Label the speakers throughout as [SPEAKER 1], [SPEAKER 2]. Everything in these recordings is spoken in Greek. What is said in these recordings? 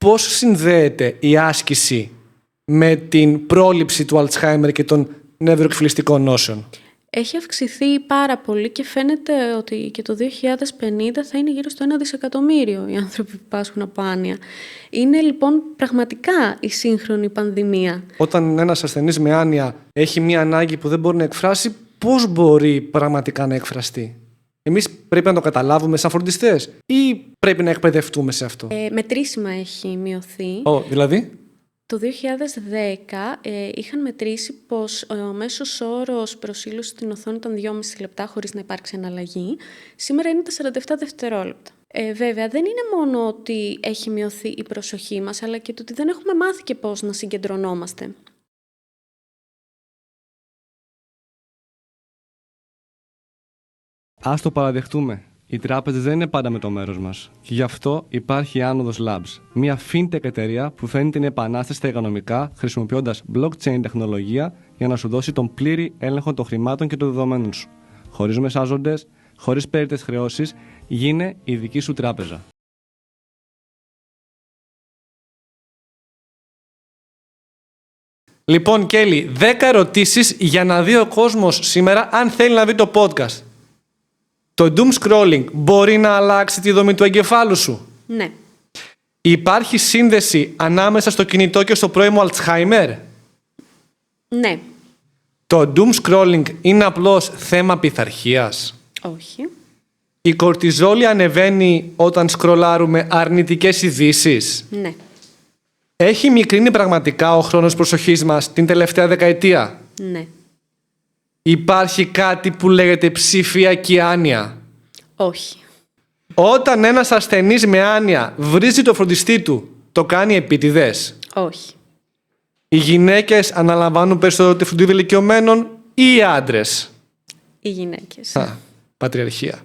[SPEAKER 1] πώς συνδέεται η άσκηση με την πρόληψη του Αλτσχάιμερ και των νευροεκφυλιστικών νόσεων?
[SPEAKER 2] Έχει αυξηθεί πάρα πολύ και φαίνεται ότι και το 2050 θα είναι γύρω στο 1 δισεκατομμύριο οι άνθρωποι που πάσχουν από άνοια. Είναι λοιπόν πραγματικά η σύγχρονη πανδημία.
[SPEAKER 1] Όταν ένας ασθενής με άνοια έχει μία ανάγκη που δεν μπορεί να εκφράσει, πώς μπορεί πραγματικά να εκφραστεί? Εμείς πρέπει να το καταλάβουμε σαν φροντιστές ή πρέπει να εκπαιδευτούμε σε αυτό?
[SPEAKER 2] Μετρήσιμα έχει μειωθεί.
[SPEAKER 1] Δηλαδή?
[SPEAKER 2] Το 2010 είχαν μετρήσει πως ο μέσος όρος προσήλωσης στην οθόνη ήταν 2,5 λεπτά χωρίς να υπάρξει αναλλαγή. Σήμερα είναι τα 47 δευτερόλεπτα. Βέβαια, δεν είναι μόνο ότι έχει μειωθεί η προσοχή μας, αλλά και το ότι δεν έχουμε μάθει και πώς να συγκεντρωνόμαστε.
[SPEAKER 3] Ας το παραδεχτούμε. Οι τράπεζες δεν είναι πάντα με το μέρος μας. Και γι' αυτό υπάρχει η Άνοδος Labs, μια fintech εταιρεία που φέρνει την επανάσταση στα υγειονομικά χρησιμοποιώντας blockchain τεχνολογία για να σου δώσει τον πλήρη έλεγχο των χρημάτων και των δεδομένων σου. Χωρίς μεσάζοντες, χωρίς περιττές χρεώσεις, γίνε η δική σου τράπεζα.
[SPEAKER 1] Λοιπόν, Κέλλη, 10 ερωτήσεις για να δει ο κόσμος σήμερα αν θέλει να δει το podcast. Το doom scrolling μπορεί να αλλάξει τη δομή του εγκεφάλου σου?
[SPEAKER 2] Ναι.
[SPEAKER 1] Υπάρχει σύνδεση ανάμεσα στο κινητό και στο πρώιμο Alzheimer?
[SPEAKER 2] Ναι.
[SPEAKER 1] Το doom scrolling είναι απλώς θέμα πειθαρχίας?
[SPEAKER 2] Όχι.
[SPEAKER 1] Η κορτιζόλη ανεβαίνει όταν σκρολάρουμε αρνητικές ειδήσεις?
[SPEAKER 2] Ναι.
[SPEAKER 1] Έχει μικρύνει πραγματικά ο χρόνος προσοχής μας την τελευταία δεκαετία?
[SPEAKER 2] Ναι.
[SPEAKER 1] Υπάρχει κάτι που λέγεται ψηφιακή άνοια?
[SPEAKER 2] Όχι.
[SPEAKER 1] Όταν ένας ασθενής με άνοια βρίζει το φροντιστή του, το κάνει επίτηδες?
[SPEAKER 2] Όχι.
[SPEAKER 1] Οι γυναίκες αναλαμβάνουν περισσότερο τη φροντίδα ηλικιωμένων ή οι άντρες?
[SPEAKER 2] Οι γυναίκες.
[SPEAKER 1] Πατριαρχία.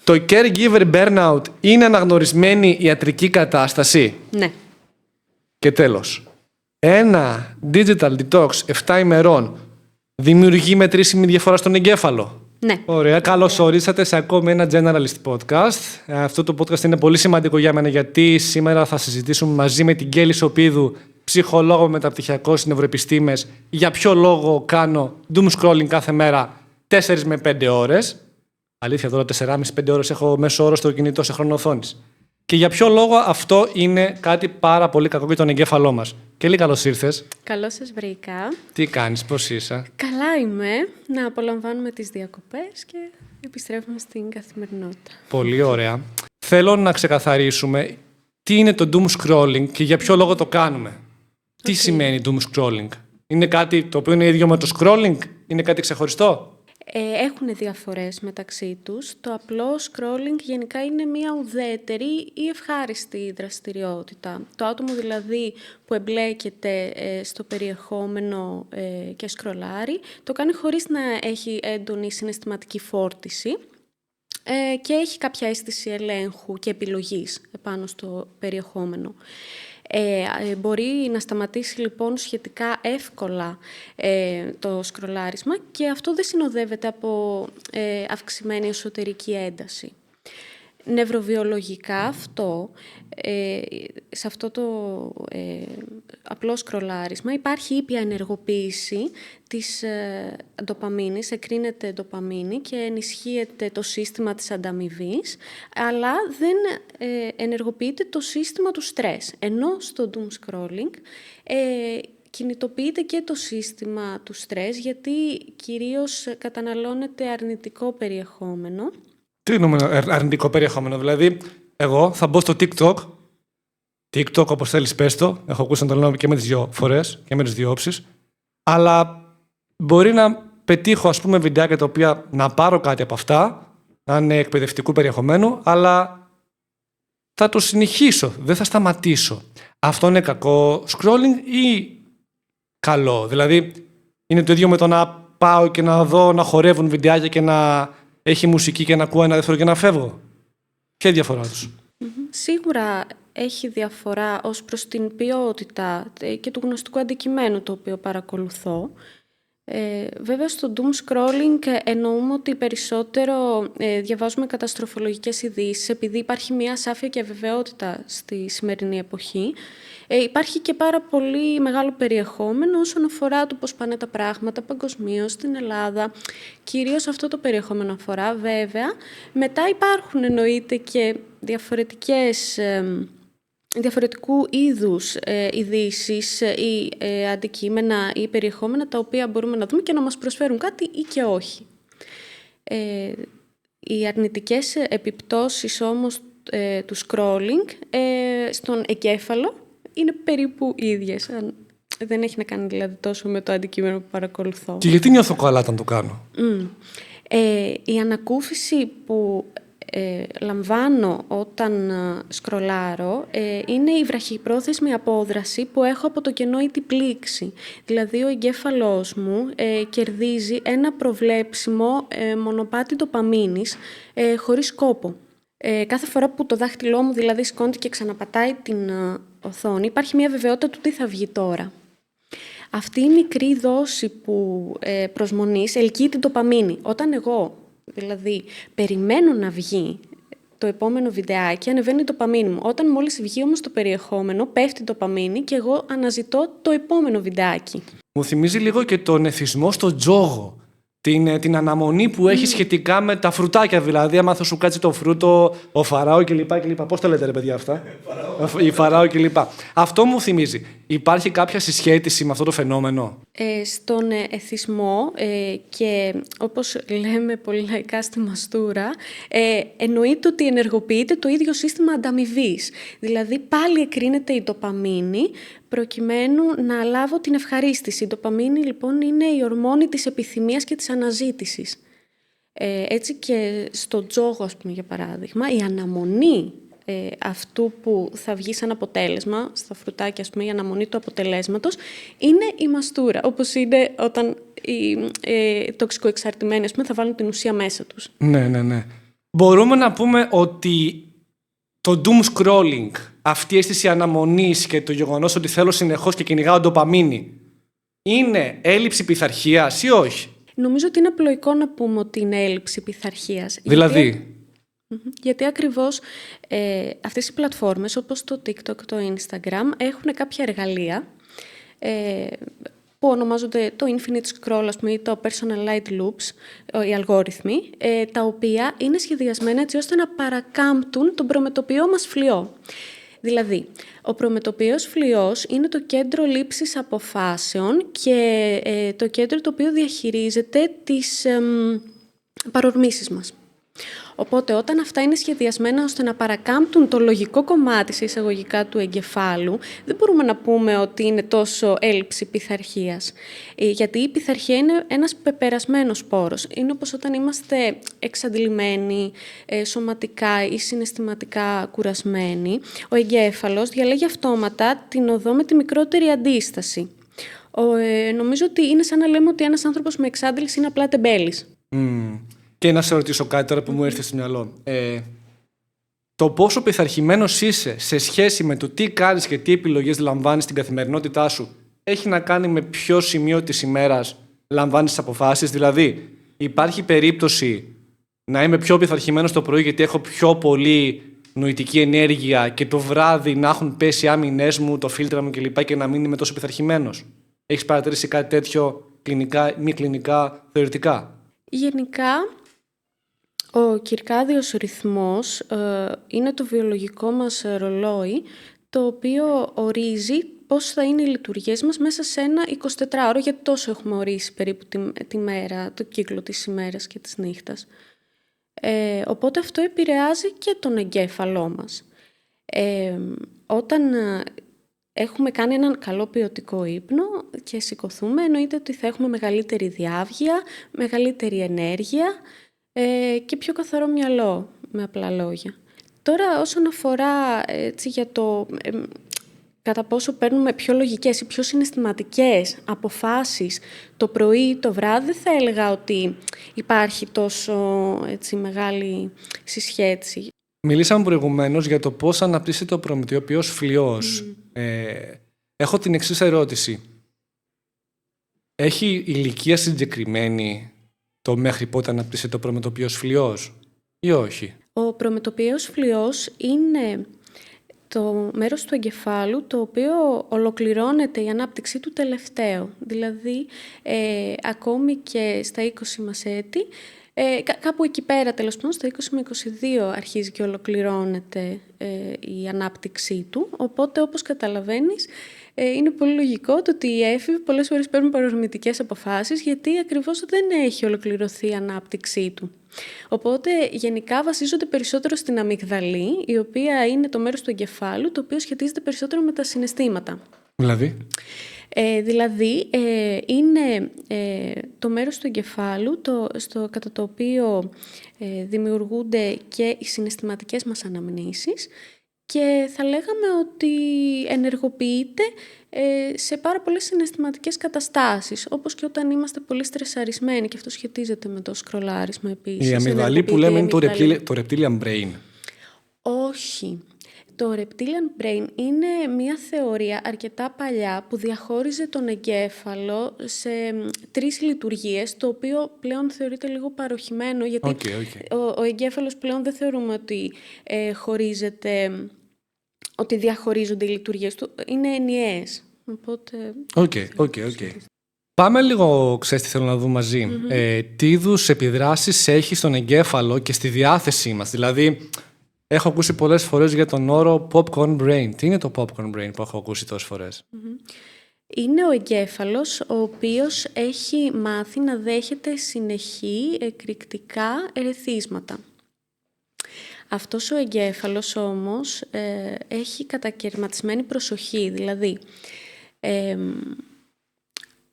[SPEAKER 1] Το caregiver burnout είναι αναγνωρισμένη ιατρική κατάσταση?
[SPEAKER 2] Ναι.
[SPEAKER 1] Και τέλος, ένα digital detox 7 ημερών δημιουργεί μετρήσιμη διαφορά στον εγκέφαλο?
[SPEAKER 2] Ναι.
[SPEAKER 1] Ωραία. Καλώς ορίσατε σε ακόμη ένα Generalist Podcast. Αυτό το podcast είναι πολύ σημαντικό για μένα, γιατί σήμερα θα συζητήσουμε μαζί με την Κέλλη Σοπίδου, ψυχολόγο μεταπτυχιακό στις νευροεπιστήμες, για ποιο λόγο κάνω doom scrolling κάθε μέρα 4 με 5 ώρες. Αλήθεια, τώρα 4,5-5 ώρες έχω μέσο όρο στο κινητό σε χρόνο οθόνης. Και για ποιο λόγο αυτό είναι κάτι πάρα πολύ κακό για τον εγκέφαλό μας. Κέλλη, καλώς ήρθες.
[SPEAKER 2] Καλώς σας βρήκα.
[SPEAKER 1] Τι κάνεις, πώς είσαι?
[SPEAKER 2] Καλά είμαι. Να απολαμβάνουμε τις διακοπές και επιστρέφουμε στην καθημερινότητα.
[SPEAKER 1] Πολύ ωραία. Θέλω να ξεκαθαρίσουμε τι είναι το doom scrolling και για ποιο λόγο το κάνουμε. Τι σημαίνει doom scrolling? Είναι κάτι το οποίο είναι ίδιο με το scrolling? Είναι κάτι ξεχωριστό?
[SPEAKER 2] Έχουν διαφορές μεταξύ τους. Το απλό scrolling γενικά είναι μια ουδέτερη ή ευχάριστη δραστηριότητα. Το άτομο δηλαδή που εμπλέκεται στο περιεχόμενο και σκρολάρει, το κάνει χωρίς να έχει έντονη συναισθηματική φόρτιση και έχει κάποια αίσθηση ελέγχου και επιλογής επάνω στο περιεχόμενο. Μπορεί να σταματήσει λοιπόν σχετικά εύκολα το σκρολάρισμα και αυτό δεν συνοδεύεται από αυξημένη εσωτερική ένταση. Νευροβιολογικά σε αυτό το απλό σκρολάρισμα υπάρχει ήπια ενεργοποίηση της ντοπαμίνης, εκρίνεται ντοπαμίνη και ενισχύεται το σύστημα της ανταμοιβής, αλλά δεν ενεργοποιείται το σύστημα του στρες. Ενώ στο doom scrolling κινητοποιείται και το σύστημα του στρες, γιατί κυρίως καταναλώνεται αρνητικό περιεχόμενο.
[SPEAKER 1] Τι εννοούμε αρνητικό περιεχόμενο? Δηλαδή, εγώ θα μπω στο TikTok, όπως θέλεις πες το, έχω ακούσει να το λέω και με τις δύο φορές και με τις δύο όψεις, αλλά μπορεί να πετύχω, ας πούμε, βιντεάκια τα οποία να πάρω κάτι από αυτά, να είναι εκπαιδευτικού περιεχομένου, αλλά θα το συνεχίσω, δεν θα σταματήσω. Αυτό είναι κακό scrolling ή καλό? Δηλαδή, είναι το ίδιο με το να πάω και να δω να χορεύουν βιντεάκια και να έχει μουσική και να ακούω ένα δεύτερο και να φεύγω? Ποια είναι η διαφορά τους?
[SPEAKER 2] Σίγουρα έχει διαφορά ως προς την ποιότητα και του γνωστικού αντικειμένου το οποίο παρακολουθώ. Βέβαια στο doom scrolling εννοούμε ότι περισσότερο διαβάζουμε καταστροφολογικές ειδήσεις, επειδή υπάρχει μια ασάφεια και αβεβαιότητα στη σημερινή εποχή. Υπάρχει και πάρα πολύ μεγάλο περιεχόμενο όσον αφορά το πώς πάνε τα πράγματα παγκοσμίως στην Ελλάδα. Κυρίως αυτό το περιεχόμενο αφορά, βέβαια. Μετά υπάρχουν εννοείται και διαφορετικού είδους ειδήσεις ή αντικείμενα ή περιεχόμενα τα οποία μπορούμε να δούμε και να μας προσφέρουν κάτι ή και όχι. Οι αρνητικές επιπτώσεις όμως του scrolling στον εγκέφαλο είναι περίπου ίδιες. Δεν έχει να κάνει δηλαδή τόσο με το αντικείμενο που παρακολουθώ.
[SPEAKER 1] Και γιατί νιώθω καλά όταν το κάνω?
[SPEAKER 2] Η ανακούφιση που λαμβάνω όταν σκρολάρω είναι η βραχυπρόθεσμη απόδραση που έχω από το κενό ή την πλήξη. Δηλαδή ο εγκέφαλός μου κερδίζει ένα προβλέψιμο μονοπάτι ντοπαμίνης χωρίς κόπο. Κάθε φορά που το δάχτυλό μου δηλαδή σηκώνεται και ξαναπατάει την οθόνη, υπάρχει μια βεβαιότητα του τι θα βγει τώρα. Αυτή η μικρή δόση που προσμονής ελκύει την ντοπαμίνη. Όταν εγώ δηλαδή περιμένω να βγει το επόμενο βιντεάκι, ανεβαίνει η ντοπαμίνη μου. Όταν μόλις βγει όμως το περιεχόμενο, πέφτει η ντοπαμίνη και εγώ αναζητώ το επόμενο βιντεάκι.
[SPEAKER 1] Μου θυμίζει λίγο και τον εθισμό στο τζόγο. Την αναμονή που έχει σχετικά με τα φρουτάκια. Δηλαδή, άμα θα σου κάτσει το φρούτο, ο φαράω κλπ. Πώς τα λέτε, ρε παιδιά, αυτά? Η φαράω κλπ. Αυτό μου θυμίζει. Υπάρχει κάποια συσχέτιση με αυτό το φαινόμενο?
[SPEAKER 2] Στον εθισμό και όπως λέμε πολύ λαϊκά στη μαστούρα, εννοείται ότι ενεργοποιείται το ίδιο σύστημα ανταμοιβής. Δηλαδή, πάλι εκρίνεται η ντοπαμίνη προκειμένου να λάβω την ευχαρίστηση. Η ντοπαμίνη λοιπόν είναι η ορμόνη της επιθυμίας και της αναζήτησης. Έτσι και στο τζόγο, ας πούμε, για παράδειγμα, η αναμονή αυτού που θα βγει σαν αποτέλεσμα, στα φρουτάκια, ας πούμε, η αναμονή του αποτελέσματος, είναι η μαστούρα. Όπως είναι όταν οι τοξικοεξαρτημένοι, ας πούμε, θα βάλουν την ουσία μέσα τους.
[SPEAKER 1] Ναι. Μπορούμε να πούμε ότι το doom scrolling, αυτή η αίσθηση αναμονής και το γεγονός ότι θέλω συνεχώς και κυνηγάω ντοπαμίνη, είναι έλλειψη πειθαρχίας ή όχι?
[SPEAKER 2] Νομίζω ότι είναι απλοϊκό να πούμε ότι είναι έλλειψη πειθαρχίας.
[SPEAKER 1] Δηλαδή?
[SPEAKER 2] Γιατί ακριβώς αυτές οι πλατφόρμες όπως το TikTok, το Instagram έχουν κάποια εργαλεία που ονομάζονται το Infinite Scroll, ας πούμε, ή το Personalized Loops, οι αλγόριθμοι, τα οποία είναι σχεδιασμένα έτσι ώστε να παρακάμπτουν τον προμετωπιό μας φλοιό. Δηλαδή, ο προμετωπιός φλοιός είναι το κέντρο λήψης αποφάσεων και το κέντρο το οποίο διαχειρίζεται τις παρορμήσεις μας. Οπότε όταν αυτά είναι σχεδιασμένα ώστε να παρακάμπτουν το λογικό κομμάτι σε εισαγωγικά του εγκεφάλου, δεν μπορούμε να πούμε ότι είναι τόσο έλλειψη πειθαρχίας. Γιατί η πειθαρχία είναι ένας πεπερασμένος πόρος. Είναι όπως όταν είμαστε εξαντλημένοι σωματικά ή συναισθηματικά κουρασμένοι, ο εγκέφαλος διαλέγει αυτόματα την οδό με τη μικρότερη αντίσταση. Νομίζω ότι είναι σαν να λέμε ότι ένας άνθρωπος με εξάντληση είναι απλά τεμπέλης.
[SPEAKER 1] Και να σε ρωτήσω κάτι τώρα που μου έρθει στο μυαλό. Το πόσο πειθαρχημένος είσαι σε σχέση με το τι κάνεις και τι επιλογές λαμβάνεις στην καθημερινότητά σου έχει να κάνει με ποιο σημείο της ημέρας λαμβάνεις τις αποφάσεις? Δηλαδή, υπάρχει περίπτωση να είμαι πιο πειθαρχημένος το πρωί γιατί έχω πιο πολύ νοητική ενέργεια και το βράδυ να έχουν πέσει άμυνές μου, το φίλτρα μου κλπ. Και να μην είμαι τόσο πειθαρχημένος? Έχεις παρατηρήσει κάτι τέτοιο κλινικά, μη κλινικά, θεωρητικά?
[SPEAKER 2] Γενικά, ο κυρκάδιος ρυθμός είναι το βιολογικό μας ρολόι, το οποίο ορίζει πώς θα είναι οι λειτουργίες μας μέσα σε ένα 24ωρο, γιατί τόσο έχουμε ορίσει περίπου τη μέρα, το κύκλο της ημέρας και της νύχτας. Οπότε αυτό επηρεάζει και τον εγκέφαλό μας. Όταν έχουμε κάνει έναν καλό ποιοτικό ύπνο και σηκωθούμε, εννοείται ότι θα έχουμε μεγαλύτερη διάβγεια, μεγαλύτερη ενέργεια και πιο καθαρό μυαλό, με απλά λόγια. Τώρα, όσον αφορά έτσι, για το κατά πόσο παίρνουμε πιο λογικές ή πιο συναισθηματικές αποφάσεις το πρωί ή το βράδυ, δεν θα έλεγα ότι υπάρχει τόσο έτσι, μεγάλη συσχέτιση.
[SPEAKER 1] Μιλήσαμε προηγουμένως για το πώς αναπτύσσεται ο προμετωπιός φλοιός. Έχω την εξής ερώτηση. Έχει ηλικία συγκεκριμένη το μέχρι πότε αναπτύσσεται το προμετωπιός φλοιός ή όχι?
[SPEAKER 2] Ο προμετωπιαίος φλοιός είναι το μέρος του εγκεφάλου το οποίο ολοκληρώνεται η ανάπτυξή του τελευταίο. Δηλαδή, ακόμη και στα 20 μας έτη, κάπου εκεί πέρα, τέλος πάντων, στα 20 με 22 αρχίζει και ολοκληρώνεται η ανάπτυξή του. Οπότε, όπως καταλαβαίνεις, είναι πολύ λογικό το ότι οι έφηβοι πολλές φορές παίρνουν παρορμητικές αποφάσεις, γιατί ακριβώς δεν έχει ολοκληρωθεί η ανάπτυξή του. Οπότε, γενικά βασίζονται περισσότερο στην αμυγδαλή, η οποία είναι το μέρος του εγκεφάλου, το οποίο σχετίζεται περισσότερο με τα συναισθήματα. Δηλαδή, είναι το μέρος του εγκεφάλου κατά το οποίο δημιουργούνται και οι συναισθηματικές μας αναμνήσεις, και θα λέγαμε ότι ενεργοποιείται σε πάρα πολλές συναισθηματικές καταστάσεις, όπως και όταν είμαστε πολύ στρεσαρισμένοι, και αυτό σχετίζεται με το σκρολάρισμα επίσης.
[SPEAKER 1] Η αμυγδαλή που λέμε είναι το reptilian brain.
[SPEAKER 2] Όχι. Το reptilian brain είναι μια θεωρία αρκετά παλιά που διαχώριζε τον εγκέφαλο σε 3 λειτουργίες, το οποίο πλέον θεωρείται λίγο παροχημένο, γιατί ο εγκέφαλος πλέον δεν θεωρούμε ότι χωρίζεται, ότι διαχωρίζονται οι λειτουργίες του, είναι ενιαίες. Οπότε...
[SPEAKER 1] Πάμε λίγο, ξέρεις τι θέλω να δούμε μαζί. Τι είδους επιδράσεις έχει στον εγκέφαλο και στη διάθεσή μας. Δηλαδή, έχω ακούσει πολλές φορές για τον όρο popcorn brain. Τι είναι το popcorn brain που έχω ακούσει τόσες φορές?
[SPEAKER 2] Είναι ο εγκέφαλος ο οποίος έχει μάθει να δέχεται συνεχή εκρηκτικά ερεθίσματα. Αυτός ο εγκέφαλος όμως έχει κατακαιρματισμένη προσοχή. Δηλαδή,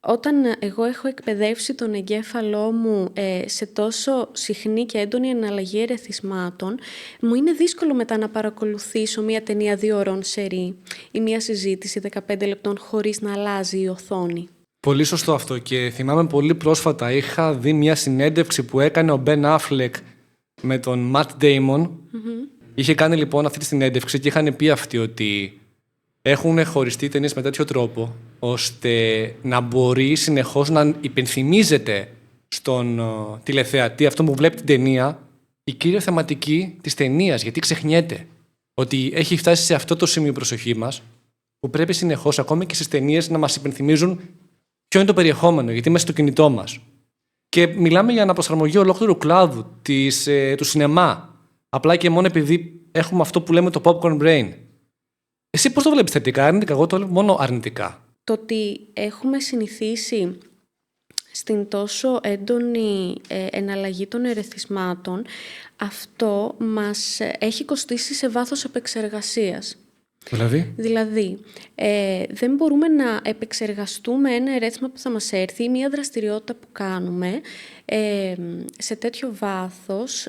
[SPEAKER 2] όταν εγώ έχω εκπαιδεύσει τον εγκέφαλό μου σε τόσο συχνή και έντονη εναλλαγή ερεθισμάτων, μου είναι δύσκολο μετά να παρακολουθήσω μία ταινία 2 ώρων σερί ή μία συζήτηση 15 λεπτών χωρίς να αλλάζει η οθόνη.
[SPEAKER 1] Πολύ σωστό αυτό, και θυμάμαι πολύ πρόσφατα είχα δει μία συνέντευξη που έκανε ο Ben Affleck με τον Matt Damon. Είχε κάνει λοιπόν αυτή τη συνέντευξη και είχαν πει αυτοί ότι έχουν χωριστεί ταινίες με τέτοιο τρόπο, ώστε να μπορεί συνεχώς να υπενθυμίζεται στον τηλεθεατή, αυτό που βλέπει την ταινία, η κύρια θεματική της ταινίας, γιατί ξεχνιέται ότι έχει φτάσει σε αυτό το σημείο προσοχή μας, που πρέπει συνεχώς, ακόμη και στις ταινίες, να μας υπενθυμίζουν ποιο είναι το περιεχόμενο, γιατί είμαστε στο κινητό μας. Και μιλάμε για αναπροσαρμογή ολόκληρου κλάδου του σινεμά, απλά και μόνο επειδή έχουμε αυτό που λέμε το popcorn brain. Εσύ πώς το βλέπεις θετικά, αρνητικά? Εγώ το βλέπω μόνο αρνητικά.
[SPEAKER 2] Το ότι έχουμε συνηθίσει στην τόσο έντονη εναλλαγή των ερεθισμάτων, αυτό μας έχει κοστίσει σε βάθος επεξεργασίας. Δηλαδή, δεν μπορούμε να επεξεργαστούμε ένα ερέθισμα που θα μας έρθει ή μια δραστηριότητα που κάνουμε σε τέτοιο βάθος,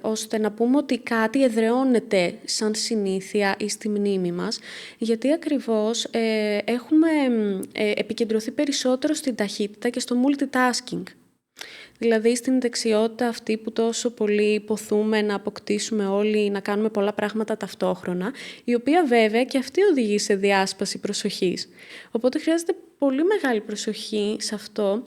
[SPEAKER 2] ώστε να πούμε ότι κάτι εδραιώνεται σαν συνήθεια ή στη μνήμη μας, γιατί ακριβώς έχουμε επικεντρωθεί περισσότερο στην ταχύτητα και στο multitasking. Δηλαδή στην δεξιότητα αυτή που τόσο πολύ υποθούμε να αποκτήσουμε όλοι, να κάνουμε πολλά πράγματα ταυτόχρονα, η οποία βέβαια και αυτή οδηγεί σε διάσπαση προσοχής. Οπότε χρειάζεται πολύ μεγάλη προσοχή σε αυτό,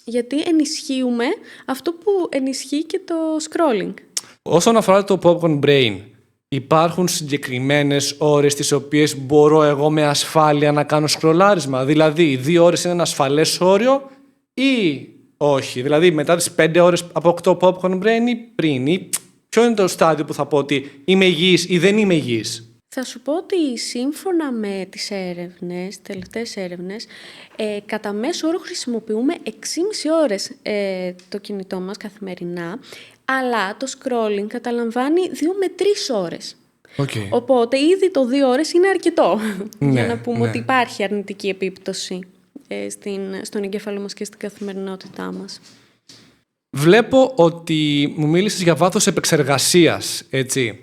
[SPEAKER 2] γιατί ενισχύουμε αυτό που ενισχύει και το scrolling. Όσον
[SPEAKER 1] αφορά το popcorn brain, υπάρχουν συγκεκριμένες ώρες τις οποίες μπορώ εγώ με ασφάλεια να κάνω σκρολάρισμα? Δηλαδή, 2 ώρες είναι ένα ασφαλές όριο ή όχι? Δηλαδή, μετά τις 5 ώρες αποκτώ popcorn brain ή πριν? Ή ποιο είναι το στάδιο που θα πω ότι είμαι υγιής ή δεν είμαι υγιής?
[SPEAKER 2] Θα σου πω ότι σύμφωνα με τις έρευνες, τελευταίες έρευνες, κατά μέσο όρο χρησιμοποιούμε 6,5 ώρες το κινητό μας καθημερινά, αλλά το scrolling καταλαμβάνει 2 με 3 ώρες. Οπότε ήδη το 2 ώρες είναι αρκετό για να πούμε ότι υπάρχει αρνητική επίπτωση στον εγκέφαλο μας και στην καθημερινότητά μας.
[SPEAKER 1] Βλέπω ότι μου μίλησες για βάθος επεξεργασίας, έτσι.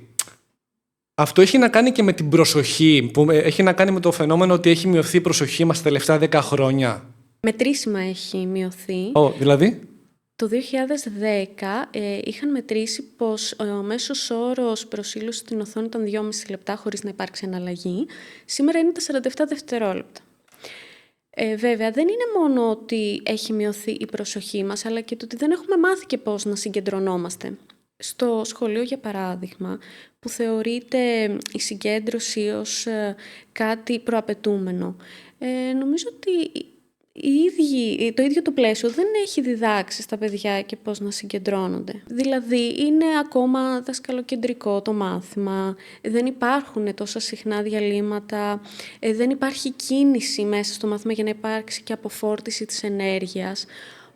[SPEAKER 1] Αυτό έχει να κάνει και με την προσοχή, που έχει να κάνει με το φαινόμενο ότι έχει μειωθεί η προσοχή μας τα τελευταία 10 χρόνια.
[SPEAKER 2] Μετρήσιμα έχει μειωθεί.
[SPEAKER 1] Δηλαδή?
[SPEAKER 2] Το 2010 είχαν μετρήσει πως ο μέσος όρος προσήλωσης στην οθόνη ήταν 2,5 λεπτά χωρίς να υπάρξει αναλλαγή. Σήμερα είναι τα 47 δευτερόλεπτα. Βέβαια, δεν είναι μόνο ότι έχει μειωθεί η προσοχή μας, αλλά και το ότι δεν έχουμε μάθει και πώς να συγκεντρωνόμαστε. Στο σχολείο, για παράδειγμα, που θεωρείται η συγκέντρωση ως κάτι προαπαιτούμενο, νομίζω ότι το ίδιο το πλαίσιο δεν έχει διδάξει στα παιδιά και πώς να συγκεντρώνονται. Δηλαδή, είναι ακόμα δασκαλοκεντρικό το μάθημα, δεν υπάρχουν τόσα συχνά διαλύματα, δεν υπάρχει κίνηση μέσα στο μάθημα για να υπάρξει και αποφόρτιση της ενέργειας.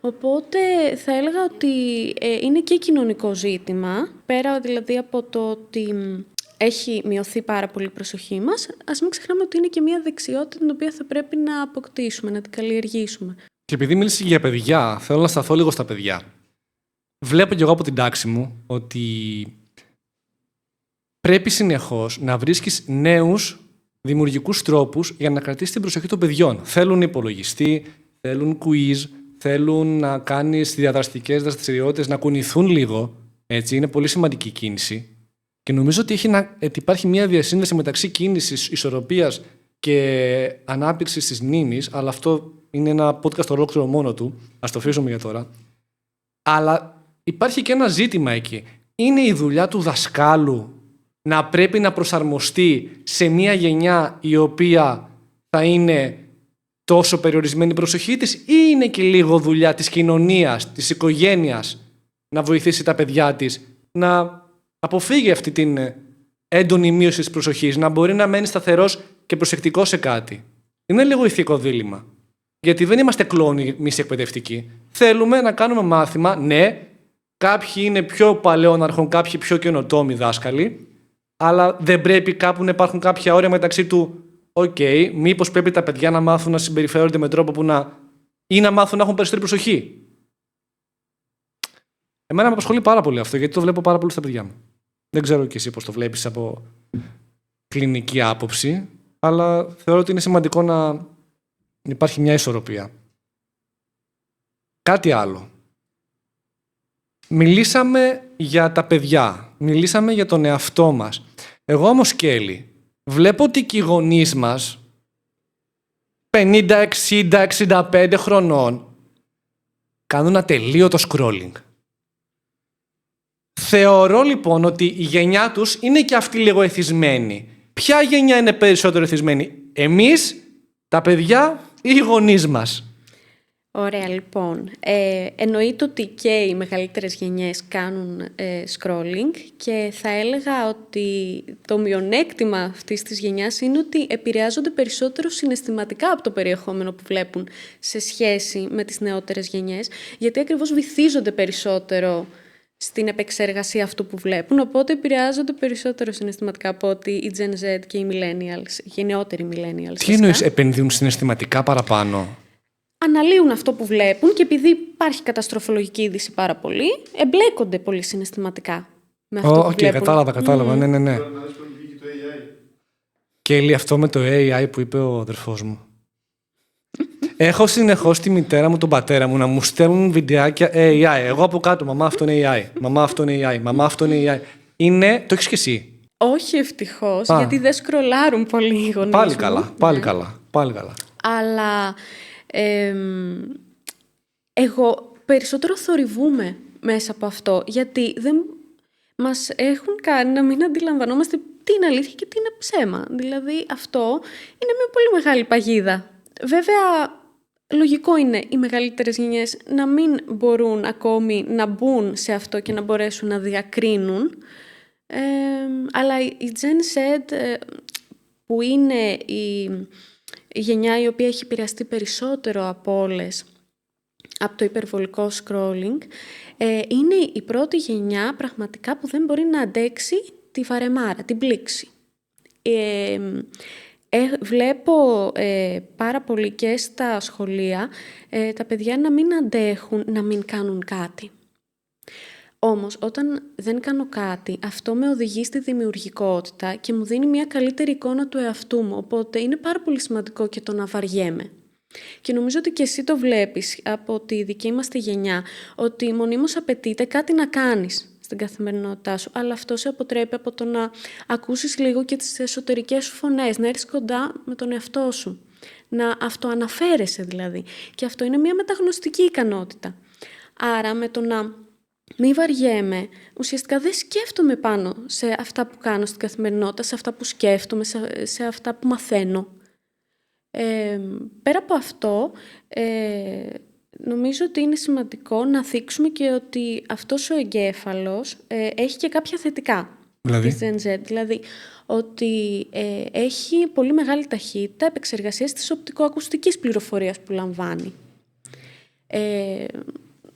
[SPEAKER 2] Οπότε θα έλεγα ότι είναι και κοινωνικό ζήτημα, πέρα δηλαδή από το ότι έχει μειωθεί πάρα πολύ η προσοχή μας, ας μην ξεχνάμε ότι είναι και μια δεξιότητα την οποία θα πρέπει να αποκτήσουμε, να την καλλιεργήσουμε.
[SPEAKER 1] Και επειδή μίλησε για παιδιά, θέλω να σταθώ λίγο στα παιδιά. Βλέπω κι εγώ από την τάξη μου ότι πρέπει συνεχώς να βρίσκεις νέους δημιουργικούς τρόπους για να κρατήσεις την προσοχή των παιδιών. Θέλουν υπολογιστή, θέλουν quiz, θέλουν να κάνεις διαδραστικές δραστηριότητες, να κουνηθούν λίγο. Έτσι, είναι πολύ σημαντική κίνηση. Και νομίζω ότι υπάρχει μια διασύνδεση μεταξύ κίνησης, ισορροπίας και ανάπτυξης της μνήμης, αλλά αυτό είναι ένα podcast ολόκληρο μόνο του. Ας το αφήσουμε για τώρα. Αλλά υπάρχει και ένα ζήτημα εκεί. Είναι η δουλειά του δασκάλου να πρέπει να προσαρμοστεί σε μια γενιά η οποία θα είναι τόσο περιορισμένη η προσοχή της, ή είναι και λίγο δουλειά της κοινωνίας, της οικογένειας να βοηθήσει τα παιδιά της να αποφύγει αυτή την έντονη μείωση της προσοχής, να μπορεί να μένει σταθερός και προσεκτικός σε κάτι. Είναι λίγο ηθικό δίλημμα. Γιατί δεν είμαστε κλόνοι εμείς οι εκπαιδευτικοί. Θέλουμε να κάνουμε μάθημα, ναι, κάποιοι είναι πιο παλαιόναρχων, κάποιοι πιο καινοτόμοι δάσκαλοι, αλλά δεν πρέπει κάπου να υπάρχουν κάποια όρια μεταξύ του. Μήπως πρέπει τα παιδιά να μάθουν να συμπεριφέρονται με τρόπο που ή να μάθουν να έχουν περισσότερη προσοχή. Εμένα με απασχολεί πάρα πολύ αυτό, γιατί το βλέπω πάρα πολύ στα παιδιά μου. Δεν ξέρω και εσύ πώς το βλέπεις από κλινική άποψη, αλλά θεωρώ ότι είναι σημαντικό να υπάρχει μια ισορροπία. Κάτι άλλο. Μιλήσαμε για τα παιδιά. Μιλήσαμε για τον εαυτό μας. Εγώ όμως, Κέλλη, βλέπω ότι και οι γονείς μας 50, 60, 65 χρονών κάνουν ατελείωτο scrolling. Θεωρώ λοιπόν ότι η γενιά τους είναι και αυτή λίγο εθισμένη. Ποια γενιά είναι περισσότερο εθισμένη, εμείς, τα παιδιά ή οι γονείς μας?
[SPEAKER 2] Ωραία, λοιπόν. Εννοείται ότι και οι μεγαλύτερες γενιές κάνουν scrolling και θα έλεγα ότι το μειονέκτημα αυτής της γενιάς είναι ότι επηρεάζονται περισσότερο συναισθηματικά από το περιεχόμενο που βλέπουν σε σχέση με τις νεότερες γενιές, γιατί ακριβώς βυθίζονται περισσότερο στην επεξεργασία αυτού που βλέπουν, οπότε επηρεάζονται περισσότερο συναισθηματικά από ότι οι Gen Z και οι Millennials, οι νεότεροι Millennials.
[SPEAKER 1] Τι εννοείς επενδύουν συναισθηματικά παραπάνω?
[SPEAKER 2] Αναλύουν αυτό που βλέπουν και επειδή υπάρχει καταστροφολογική είδηση πάρα πολύ, εμπλέκονται πολύ συναισθηματικά με αυτό που βλέπουν.
[SPEAKER 1] Κατάλαβα. Ναι. Και λέει αυτό με το AI που είπε ο αδερφός μου. Έχω συνεχώς τη μητέρα μου, τον πατέρα μου να μου στέλνουν βιντεάκια AI. Εγώ από κάτω, μαμά αυτό είναι AI, μαμά αυτό είναι AI, μαμά αυτό είναι AI. Το έχεις και εσύ?
[SPEAKER 2] Όχι ευτυχώς, γιατί δεν σκρολάρουν πολύ οι γονείς
[SPEAKER 1] Πάλι
[SPEAKER 2] μου.
[SPEAKER 1] Πάλι καλά.
[SPEAKER 2] Αλλά εγώ περισσότερο θορυβούμε μέσα από αυτό, γιατί μας έχουν κάνει να μην αντιλαμβανόμαστε τι είναι αλήθεια και τι είναι ψέμα. Δηλαδή αυτό είναι μια πολύ μεγάλη παγίδα. Βέβαια, λογικό είναι οι μεγαλύτερες γενιές να μην μπορούν ακόμη να μπουν σε αυτό και να μπορέσουν να διακρίνουν. Αλλά η Gen Z, που είναι η γενιά η οποία έχει επηρεαστεί περισσότερο από όλες από το υπερβολικό scrolling, είναι η πρώτη γενιά πραγματικά που δεν μπορεί να αντέξει τη βαρεμάρα, την πλήξη. Βλέπω πάρα πολύ και στα σχολεία τα παιδιά να μην αντέχουν να μην κάνουν κάτι. Όμως, όταν δεν κάνω κάτι, αυτό με οδηγεί στη δημιουργικότητα και μου δίνει μια καλύτερη εικόνα του εαυτού μου. Οπότε είναι πάρα πολύ σημαντικό και το να βαριέμαι. Και νομίζω ότι και εσύ το βλέπεις από τη δική μας τη γενιά, ότι μονίμως απαιτείται κάτι να κάνεις στην καθημερινότητά σου, αλλά αυτό σε αποτρέπει από το να ακούσεις λίγο και τις εσωτερικές σου φωνές, να έρθεις κοντά με τον εαυτό σου. Να αυτοαναφέρεσαι δηλαδή. Και αυτό είναι μια μεταγνωστική ικανότητα. Άρα με το να μη βαριέμαι, ουσιαστικά δεν σκέφτομαι πάνω σε αυτά που κάνω στην καθημερινότητα, σε αυτά που σκέφτομαι, σε αυτά που μαθαίνω. Πέρα από αυτό, νομίζω ότι είναι σημαντικό να θίξουμε και ότι αυτός ο εγκέφαλος έχει και κάποια θετικά της Gen Z. Δηλαδή, ότι έχει πολύ μεγάλη ταχύτητα επεξεργασίας της οπτικοακουστικής πληροφορίας που λαμβάνει.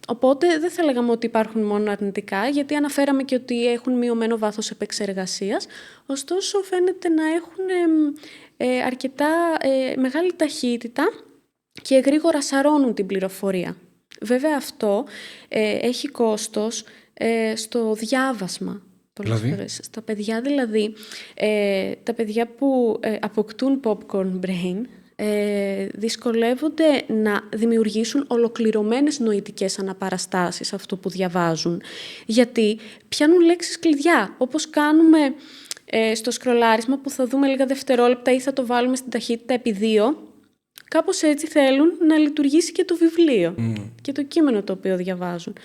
[SPEAKER 2] Οπότε δεν θα λέγαμε ότι υπάρχουν μόνο αρνητικά, γιατί αναφέραμε και ότι έχουν μειωμένο βάθος επεξεργασίας, ωστόσο φαίνεται να έχουν αρκετά μεγάλη ταχύτητα και γρήγορα σαρώνουν την πληροφορία. Βέβαια αυτό έχει κόστος στο διάβασμα. Πολλές φορές. Στα παιδιά δηλαδή, τα παιδιά που αποκτούν popcorn brain, δυσκολεύονται να δημιουργήσουν ολοκληρωμένες νοητικές αναπαραστάσεις αυτό που διαβάζουν. Γιατί πιάνουν λέξεις κλειδιά, όπως κάνουμε στο σκρολάρισμα που θα δούμε λίγα δευτερόλεπτα ή θα το βάλουμε στην ταχύτητα επί 2. Κάπως έτσι θέλουν να λειτουργήσει και το βιβλίο και το κείμενο το οποίο διαβάζουν.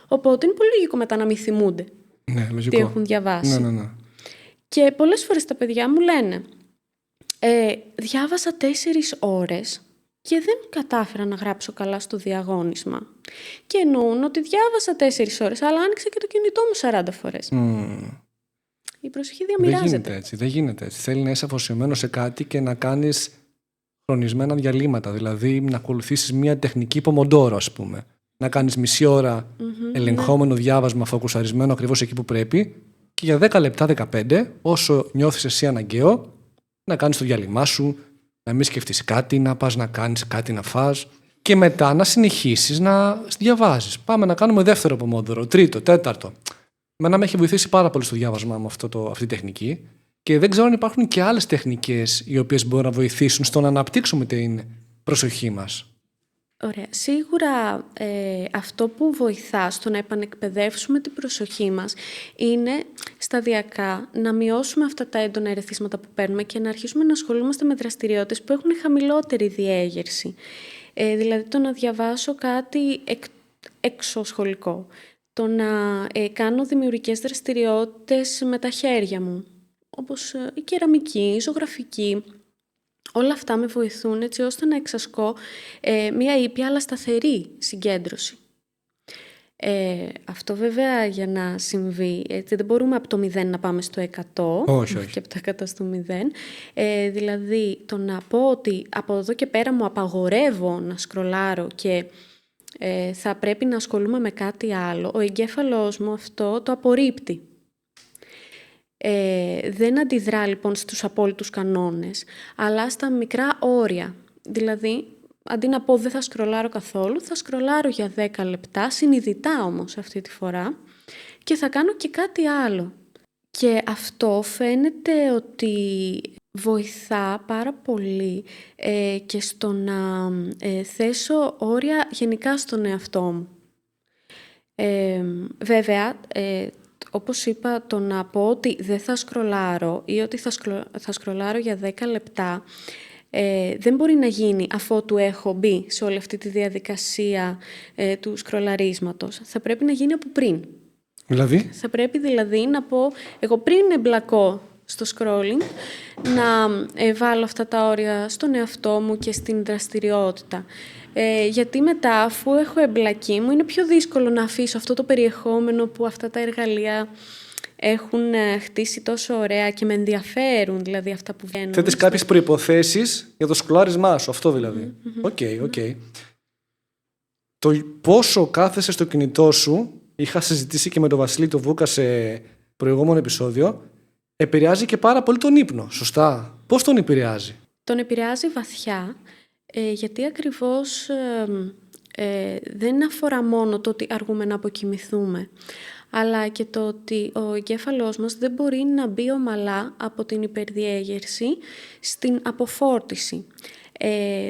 [SPEAKER 2] Οπότε είναι πολύ λογικό μετά να μην θυμούνται τι έχουν διαβάσει.
[SPEAKER 1] Ναι.
[SPEAKER 2] Και πολλές φορές τα παιδιά μου λένε διάβασα 4 ώρες και δεν κατάφερα να γράψω καλά στο διαγώνισμα. Και εννοούν ότι διάβασα 4 ώρες, αλλά άνοιξα και το κινητό μου 40 φορές. Η προσοχή διαμοιράζεται.
[SPEAKER 1] Δεν γίνεται έτσι. Θέλει να είσαι αφοσιωμένο σε κάτι και να κάνεις χρονισμένα διαλύματα. Δηλαδή να ακολουθήσεις μια τεχνική πομοντόρο, ας πούμε. Να κάνεις μισή ώρα ελεγχόμενο διάβασμα, φοκουσαρισμένο ακριβώς εκεί που πρέπει, και για 10 λεπτά, 15, όσο νιώθεις εσύ αναγκαίο, να κάνεις το διάλειμμά σου, να μην σκεφτείς κάτι, να πας να κάνεις κάτι να φας και μετά να συνεχίσεις να διαβάζεις. Πάμε να κάνουμε δεύτερο πομόδωρο, τρίτο, τέταρτο. Εμένα με έχει βοηθήσει πάρα πολύ στο διάβασμά μου αυτή η τεχνική και δεν ξέρω αν υπάρχουν και άλλες τεχνικές οι οποίες μπορούν να βοηθήσουν στο να αναπτύξουμε την προσοχή μας.
[SPEAKER 2] Ωραία. Σίγουρα αυτό που βοηθά στο να επανεκπαιδεύσουμε την προσοχή μας είναι σταδιακά να μειώσουμε αυτά τα έντονα ερεθίσματα που παίρνουμε και να αρχίσουμε να ασχολούμαστε με δραστηριότητες που έχουν χαμηλότερη διέγερση. Δηλαδή το να διαβάσω κάτι εξωσχολικό, το να κάνω δημιουργικές δραστηριότητες με τα χέρια μου, όπως η κεραμική, η ζωγραφική. Όλα αυτά με βοηθούν έτσι ώστε να εξασκώ μία ήπια αλλά σταθερή συγκέντρωση. Αυτό βέβαια για να συμβεί, έτσι, δεν μπορούμε από το 0 να πάμε στο 100.
[SPEAKER 1] Όχι.
[SPEAKER 2] Και από το 100 στο 0. Δηλαδή το να πω ότι από εδώ και πέρα μου απαγορεύω να σκρολάρω και θα πρέπει να ασχολούμαι με κάτι άλλο, ο εγκέφαλός μου αυτό το απορρίπτει. Δεν αντιδρά λοιπόν στους απόλυτους κανόνες, αλλά στα μικρά όρια. Δηλαδή, αντί να πω δεν θα σκρολάρω καθόλου, θα σκρολάρω για 10 λεπτά, συνειδητά όμως αυτή τη φορά, και θα κάνω και κάτι άλλο. Και αυτό φαίνεται ότι βοηθά πάρα πολύ και στο να θέσω όρια γενικά στον εαυτό μου. Βέβαια, όπως είπα, το να πω ότι δεν θα σκρολάρω ή ότι θα σκρολάρω για 10 λεπτά δεν μπορεί να γίνει αφότου έχω μπει σε όλη αυτή τη διαδικασία του σκρολαρίσματος. Θα πρέπει να γίνει από πριν.
[SPEAKER 1] Δηλαδή?
[SPEAKER 2] Θα πρέπει δηλαδή να πω, εγώ πριν εμπλακώ στο scrolling, να βάλω αυτά τα όρια στον εαυτό μου και στην δραστηριότητα. Γιατί μετά, αφού έχω εμπλακεί μου, είναι πιο δύσκολο να αφήσω αυτό το περιεχόμενο που αυτά τα εργαλεία έχουν χτίσει τόσο ωραία και με ενδιαφέρουν, δηλαδή αυτά που βγαίνουν.
[SPEAKER 1] Θέτεις κάποιες προϋποθέσεις για το σκρολάρισμά σου, αυτό δηλαδή. Οκ. Το πόσο κάθεσαι στο κινητό σου, είχα συζητήσει και με τον Βασίλη το Βούκα σε προηγούμενο επεισόδιο, επηρεάζει και πάρα πολύ τον ύπνο, σωστά? Πώς τον επηρεάζει?
[SPEAKER 2] Τον επηρεάζει βαθιά, γιατί ακριβώς δεν αφορά μόνο το ότι αργούμε να αποκοιμηθούμε, αλλά και το ότι ο εγκέφαλός μας δεν μπορεί να μπει ομαλά από την υπερδιέγερση στην αποφόρτιση.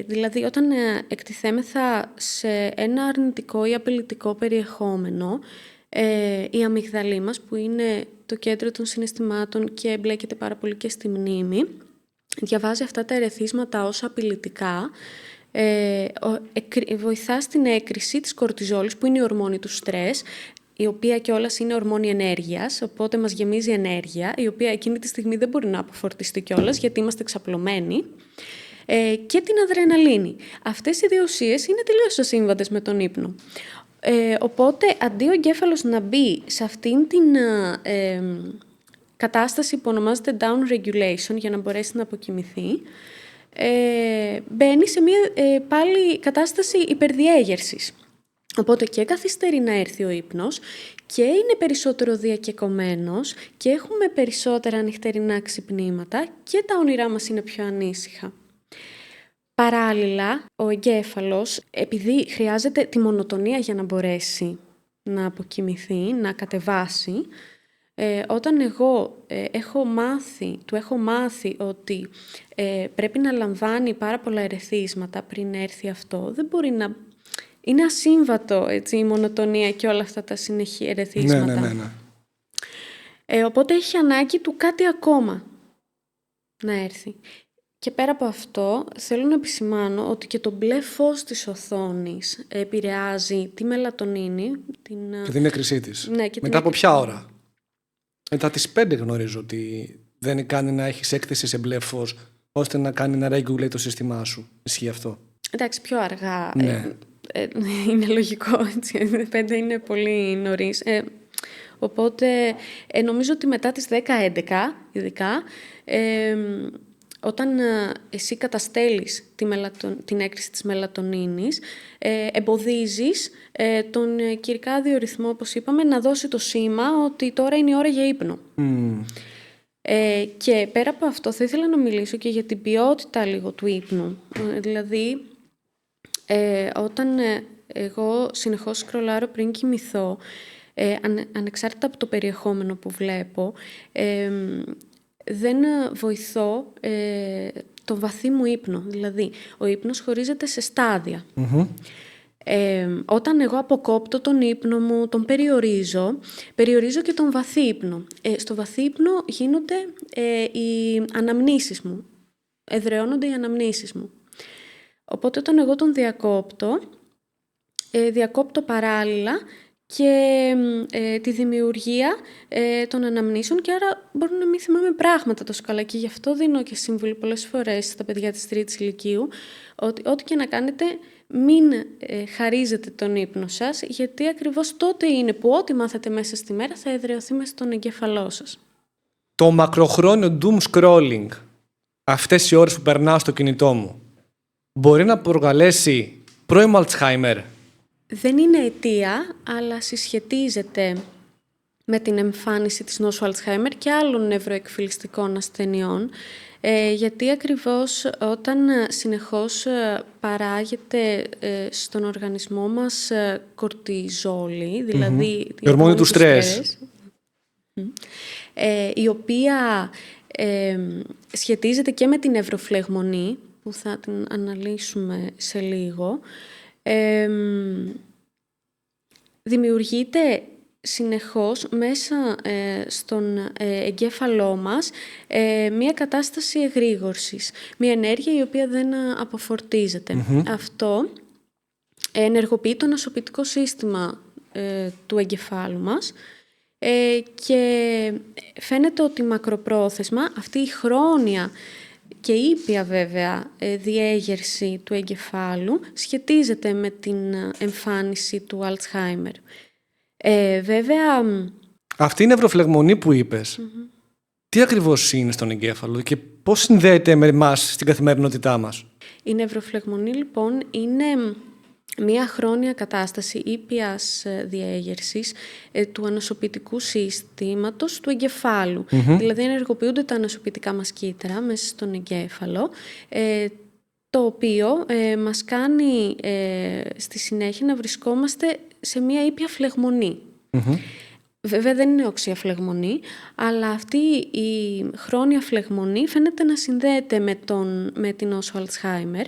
[SPEAKER 2] Δηλαδή, όταν εκτιθέμεθα σε ένα αρνητικό ή απειλητικό περιεχόμενο, η αμυγδαλή μας, που είναι το κέντρο των συναισθημάτων και εμπλέκεται πάρα πολύ και στη μνήμη, διαβάζει αυτά τα ερεθίσματα ως απειλητικά, βοηθά στην έκρηση της κορτιζόλης, που είναι η ορμόνη του στρες, η οποία κιόλας είναι ορμόνη ενέργειας, οπότε μας γεμίζει ενέργεια, η οποία εκείνη τη στιγμή δεν μπορεί να αποφορτιστεί κιόλας, γιατί είμαστε ξαπλωμένοι, και την αδρεναλίνη. Αυτές οι δύο ουσίες είναι τελείως ασύμβατες με τον ύπνο. Οπότε, αντί ο εγκέφαλος να μπει σε αυτήν την κατάσταση που ονομάζεται down regulation για να μπορέσει να αποκοιμηθεί, μπαίνει σε μια πάλι κατάσταση υπερδιέγερσης. Οπότε και καθυστερεί να έρθει ο ύπνος και είναι περισσότερο διακεκομένος και έχουμε περισσότερα νυχτερινά ξυπνήματα και τα όνειρά μας είναι πιο ανήσυχα. Παράλληλα, ο εγκέφαλος, επειδή χρειάζεται τη μονοτονία για να μπορέσει να αποκοιμηθεί, να κατεβάσει, όταν εγώ έχω μάθει ότι πρέπει να λαμβάνει πάρα πολλά ερεθίσματα πριν έρθει αυτό, δεν μπορεί να... Είναι ασύμβατο, έτσι, η μονοτονία και όλα αυτά τα συνεχή ερεθίσματα. Ναι. Οπότε έχει ανάγκη του κάτι ακόμα να έρθει. Και πέρα από αυτό, θέλω να επισημάνω ότι και το μπλε φως της οθόνης επηρεάζει τη μελατονίνη.
[SPEAKER 1] Και την έκρησή της.
[SPEAKER 2] Ναι,
[SPEAKER 1] μετά από ποια ώρα? Μετά τις 5 γνωρίζω ότι δεν κάνει να έχεις έκθεση σε μπλε φως, ώστε να κάνει να regulate το σύστημά σου. Ισχύει αυτό?
[SPEAKER 2] Εντάξει, πιο αργά.
[SPEAKER 1] Ναι.
[SPEAKER 2] Είναι λογικό, έτσι. 5 είναι πολύ νωρίς. Οπότε, νομίζω ότι μετά τις 10-11, ειδικά, όταν εσύ καταστέλεις την έκρηση της μελατονίνης, εμποδίζεις τον κυρκάδιο ρυθμό, όπως είπαμε, να δώσει το σήμα ότι τώρα είναι η ώρα για ύπνο. Και πέρα από αυτό θα ήθελα να μιλήσω και για την ποιότητα λίγο του ύπνου. Δηλαδή, όταν εγώ συνεχώς σκρολάρω πριν κοιμηθώ, ανεξάρτητα από το περιεχόμενο που βλέπω, δεν βοηθώ το βαθύ μου ύπνο. Δηλαδή, ο ύπνος χωρίζεται σε στάδια. Όταν εγώ αποκόπτω τον ύπνο μου, τον περιορίζω και τον βαθύ ύπνο. Στο βαθύ ύπνο γίνονται οι αναμνήσεις μου. Εδραιώνονται οι αναμνήσεις μου. Οπότε όταν εγώ τον διακόπτω παράλληλα και τη δημιουργία των αναμνήσεων, και άρα μπορώ να μην θυμάμαι πράγματα τόσο καλά. Και γι' αυτό δίνω και σύμβουλη πολλές φορές στα παιδιά της 3ης ηλικίου, ότι ό,τι και να κάνετε, μην χαρίζετε τον ύπνο σας, γιατί ακριβώς τότε είναι που ό,τι μάθετε μέσα στη μέρα θα εδραιωθεί μέσα στον εγκέφαλό σας.
[SPEAKER 1] Το μακροχρόνιο doom scrolling, αυτές οι ώρες που περνάω στο κινητό μου, μπορεί να προκαλέσει πρώιμο Alzheimer?
[SPEAKER 2] Δεν είναι αιτία, αλλά συσχετίζεται με την εμφάνιση της νόσου Alzheimer και άλλων νευροεκφυλιστικών ασθενειών, γιατί ακριβώς όταν συνεχώς παράγεται στον οργανισμό μας κορτιζόλη, δηλαδή
[SPEAKER 1] η ορμόνη του στρες,
[SPEAKER 2] η οποία σχετίζεται και με την νευροφλεγμονή, που θα την αναλύσουμε σε λίγο, δημιουργείται συνεχώς μέσα στον εγκέφαλό μας μια κατάσταση εγρήγορσης, μια ενέργεια η οποία δεν αποφορτίζεται. Αυτό ενεργοποιεί το νοσοποιητικό σύστημα του εγκεφάλου μας και φαίνεται ότι μακροπρόθεσμα αυτή η χρόνια και ήπια βέβαια διέγερση του εγκεφάλου σχετίζεται με την εμφάνιση του Alzheimer. Βέβαια...
[SPEAKER 1] Αυτή η νευροφλεγμονή που είπες, τι ακριβώς είναι στον εγκέφαλο και πώς συνδέεται με εμάς στην καθημερινότητά μας?
[SPEAKER 2] Η νευροφλεγμονή λοιπόν είναι μια χρόνια κατάσταση ήπιας διέγερσης του ανοσοποιητικού συστήματος του εγκεφάλου. Δηλαδή ενεργοποιούνται τα ανοσοποιητικά μας κύτταρα μέσα στον εγκέφαλο, το οποίο μας κάνει στη συνέχεια να βρισκόμαστε σε μια ήπια φλεγμονή. Βέβαια δεν είναι οξία φλεγμονή, αλλά αυτή η χρόνια φλεγμονή φαίνεται να συνδέεται με την νόσο Alzheimer.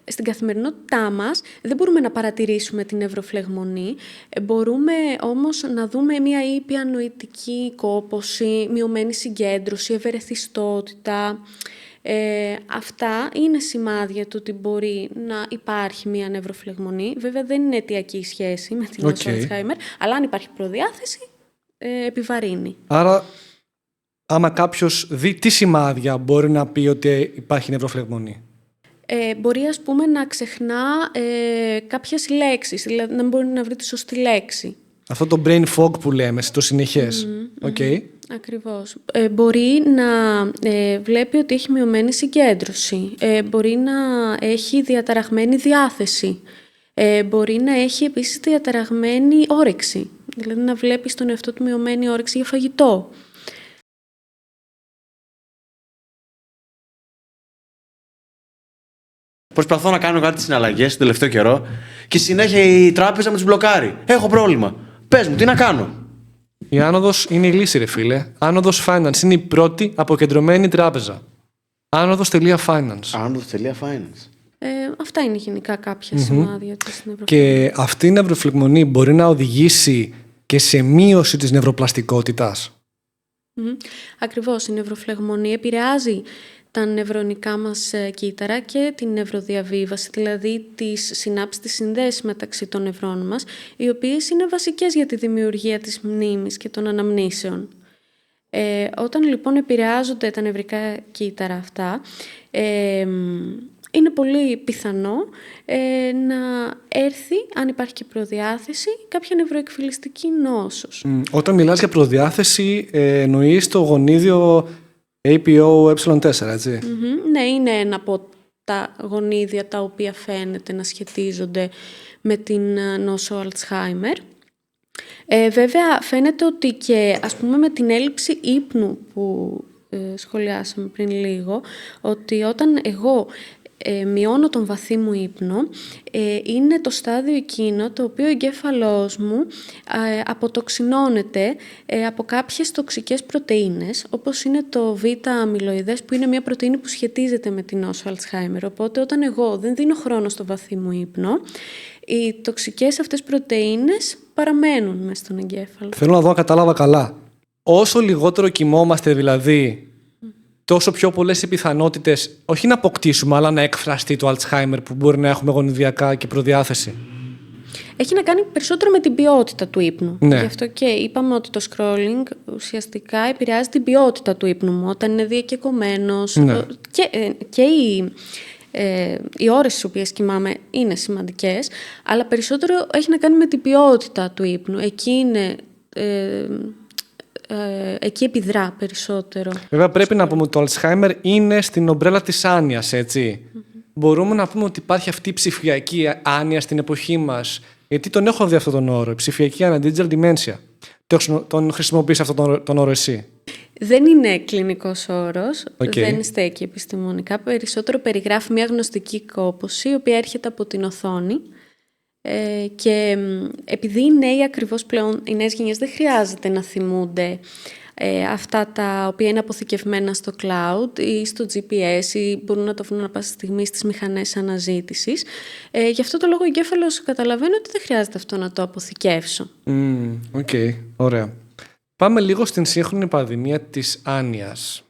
[SPEAKER 2] Στην καθημερινότητά μας δεν μπορούμε να παρατηρήσουμε την νευροφλεγμονή, μπορούμε όμως να δούμε μια ήπια νοητική κόπωση, μειωμένη συγκέντρωση, ευερεθιστότητα, Αυτά είναι σημάδια του ότι μπορεί να υπάρχει μια νευροφλεγμονή. Βέβαια δεν είναι αιτιακή σχέση με την νόσο Alzheimer, αλλά αν υπάρχει προδιάθεση, επιβαρύνει.
[SPEAKER 1] Άρα, άμα κάποιος δει τι σημάδια, μπορεί να πει ότι υπάρχει νευροφλεγμονή.
[SPEAKER 2] Μπορεί, ας πούμε, να ξεχνά κάποιες λέξεις, δηλαδή να μπορεί να βρει τη σωστή λέξη.
[SPEAKER 1] Αυτό το brain fog που λέμε, το συνεχές.
[SPEAKER 2] Ακριβώς. Μπορεί να βλέπει ότι έχει μειωμένη συγκέντρωση. Μπορεί να έχει διαταραγμένη διάθεση. Μπορεί να έχει επίσης διαταραγμένη όρεξη. Δηλαδή να βλέπει στον εαυτό του μειωμένη όρεξη για φαγητό.
[SPEAKER 4] Προσπαθώ να κάνω κάτι συναλλαγές τον τελευταίο καιρό και συνέχεια η τράπεζα με τους μπλοκάρει. Έχω πρόβλημα. Πες μου, τι να κάνω.
[SPEAKER 1] Η Άνοδος είναι η λύση, ρε φίλε. Άνοδος Finance είναι η πρώτη αποκεντρωμένη τράπεζα. Άνοδος.finance.
[SPEAKER 4] Άνοδος.finance.
[SPEAKER 2] Αυτά είναι γενικά κάποια σημάδια της νευροφλεγμονής.
[SPEAKER 1] Και αυτή η νευροφλεγμονή μπορεί να οδηγήσει και σε μείωση της νευροπλαστικότητας.
[SPEAKER 2] Ακριβώς, η νευροφλεγμονή επηρεάζει τα νευρονικά μας κύτταρα και την νευροδιαβίβαση, δηλαδή τις συνάψεις, τις συνδέσεις μεταξύ των νευρών μας, οι οποίες είναι βασικές για τη δημιουργία της μνήμης και των αναμνήσεων. Όταν λοιπόν επηρεάζονται τα νευρικά κύτταρα αυτά, είναι πολύ πιθανό να έρθει, αν υπάρχει και προδιάθεση, κάποια νευροεκφυλιστική νόσος.
[SPEAKER 1] Όταν μιλάς για προδιάθεση, εννοείς το γονίδιο APOE4, έτσι.
[SPEAKER 2] Ναι, είναι ένα από τα γονίδια τα οποία φαίνεται να σχετίζονται με την νόσο Alzheimer. Βέβαια, φαίνεται ότι και ας πούμε με την έλλειψη ύπνου που σχολιάσαμε πριν λίγο, ότι όταν εγώ μειώνω τον βαθύ μου ύπνο, είναι το στάδιο εκείνο το οποίο ο εγκέφαλός μου αποτοξινώνεται από κάποιες τοξικές πρωτεΐνες, όπως είναι το β-αμυλοειδές, που είναι μια πρωτεΐνη που σχετίζεται με την νόσο Alzheimer. Οπότε όταν εγώ δεν δίνω χρόνο στο βαθύ μου ύπνο, οι τοξικές αυτές πρωτεΐνες παραμένουν μέσα στον εγκέφαλο.
[SPEAKER 1] Θέλω να δω αν κατάλαβα καλά. Όσο λιγότερο κοιμόμαστε δηλαδή, τόσο πιο πολλές οι πιθανότητες, όχι να αποκτήσουμε, αλλά να εκφραστεί το Alzheimer που μπορεί να έχουμε γονιδιακά και προδιάθεση.
[SPEAKER 2] Έχει να κάνει περισσότερο με την ποιότητα του ύπνου.
[SPEAKER 1] Ναι.
[SPEAKER 2] Γι' αυτό και είπαμε ότι το scrolling ουσιαστικά επηρεάζει την ποιότητα του ύπνου μου. Όταν είναι διακεκομένος,
[SPEAKER 1] ναι.
[SPEAKER 2] Και οι ώρες στις οποίες κοιμάμαι είναι σημαντικές, αλλά περισσότερο έχει να κάνει με την ποιότητα του ύπνου. Εκεί επιδρά περισσότερο.
[SPEAKER 1] Βέβαια πρέπει να πούμε ότι το Alzheimer είναι στην ομπρέλα της άνοιας, έτσι. Μπορούμε να πούμε ότι υπάρχει αυτή η ψηφιακή άνοια στην εποχή μας. Γιατί τον έχω δει αυτόν τον όρο, ψηφιακή άνοια, digital dementia. Τον χρησιμοποιείς αυτόν τον όρο εσύ?
[SPEAKER 2] Δεν είναι κλινικός όρος,
[SPEAKER 1] Okay.
[SPEAKER 2] δεν στέκει επιστημονικά. Περισσότερο περιγράφει μια γνωστική κόπωση, η οποία έρχεται από την οθόνη. Και επειδή οι νέοι ακριβώς πλέον, οι νέες γενιές δεν χρειάζεται να θυμούνται αυτά τα οποία είναι αποθηκευμένα στο cloud ή στο GPS ή μπορούν να το βρουν ανά πάσα στιγμή στις μηχανές αναζήτησης. Γι' αυτό το λόγο ο εγκέφαλος καταλαβαίνει ότι δεν χρειάζεται αυτό να το αποθηκεύσω.
[SPEAKER 1] Οκ, ωραία. Πάμε λίγο στην σύγχρονη πανδημία της άνοιας.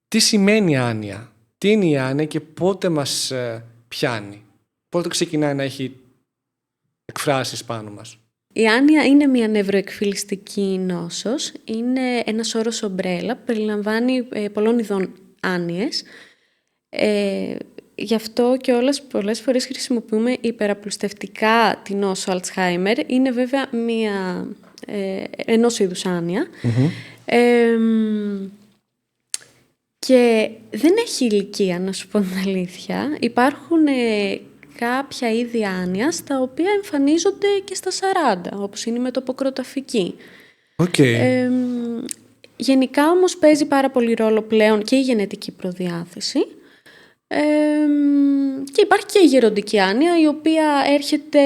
[SPEAKER 1] Τι σημαίνει άνοια, τι είναι η άνοια και πότε μας πιάνει, πότε ξεκινάει να έχει εκφράσεις πάνω μας?
[SPEAKER 2] Η άνοια είναι μια νευροεκφυλιστική νόσος. Είναι ένας όρος ομπρέλα που περιλαμβάνει πολλών ειδών άνοιες. Γι' αυτό και πολλές φορές χρησιμοποιούμε υπεραπλουστευτικά την νόσο Alzheimer. Είναι βέβαια ενός είδους άνοια. Και δεν έχει ηλικία, να σου πω την αλήθεια. Υπάρχουν κάποια είδη άνοιας τα οποία εμφανίζονται και στα 40, όπως είναι η μετοποκροταφική.
[SPEAKER 1] Okay.
[SPEAKER 2] Γενικά όμως παίζει πάρα πολύ ρόλο πλέον και η γενετική προδιάθεση. Και υπάρχει και η γεροντική άνοια, η οποία έρχεται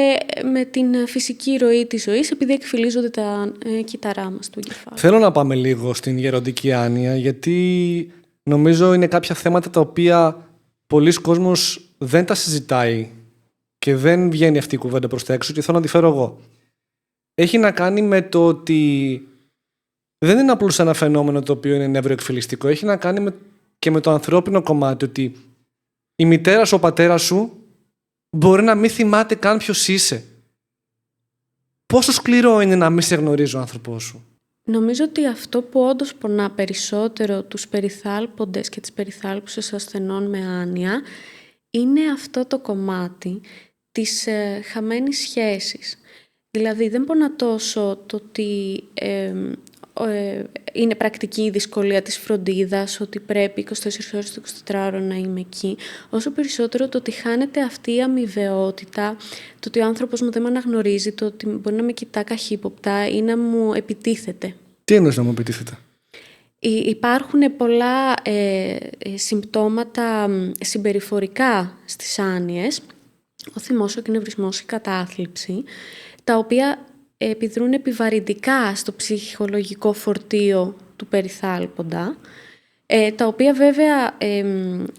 [SPEAKER 2] με την φυσική ροή της ζωής, επειδή εκφυλίζονται τα κύτταρά μας του εγκεφάλου.
[SPEAKER 1] Θέλω να πάμε λίγο στην γεροντική άνοια, γιατί νομίζω είναι κάποια θέματα τα οποία πολλοί κόσμος δεν τα συζητάει και δεν βγαίνει αυτή η κουβέντα προς τα έξω και θέλω να τη φέρω εγώ. Έχει να κάνει με το ότι δεν είναι απλώς ένα φαινόμενο το οποίο είναι νευροεκφυλιστικό, έχει να κάνει με και με το ανθρώπινο κομμάτι, ότι η μητέρα σου, ο πατέρας σου μπορεί να μην θυμάται καν ποιος είσαι. Πόσο σκληρό είναι να μην σε γνωρίζει ο άνθρωπός σου.
[SPEAKER 2] Νομίζω ότι αυτό που όντως πονά περισσότερο τους περιθάλποντες και τις περιθάλπουσες ασθενών με άνοια είναι αυτό το κομμάτι της χαμένης σχέσης. Δηλαδή δεν πονά τόσο το ότι είναι πρακτική η δυσκολία της φροντίδας, ότι πρέπει 24 ώρες το 24ωρο να είμαι εκεί, όσο περισσότερο το ότι χάνεται αυτή η αμοιβαιότητα, το ότι ο άνθρωπος μου δεν με αναγνωρίζει, το ότι μπορεί να με κοιτά καχύποπτα ή να μου επιτίθεται.
[SPEAKER 1] Τι εννοείς να μου επιτίθεται?
[SPEAKER 2] Υπάρχουν πολλά συμπτώματα συμπεριφορικά στις άνοιες, ο θυμός, ο εκνευρισμός, η κατάθλιψη, τα οποία επιδρούν επιβαρυντικά στο ψυχολογικό φορτίο του περιθάλποντα, τα οποία βέβαια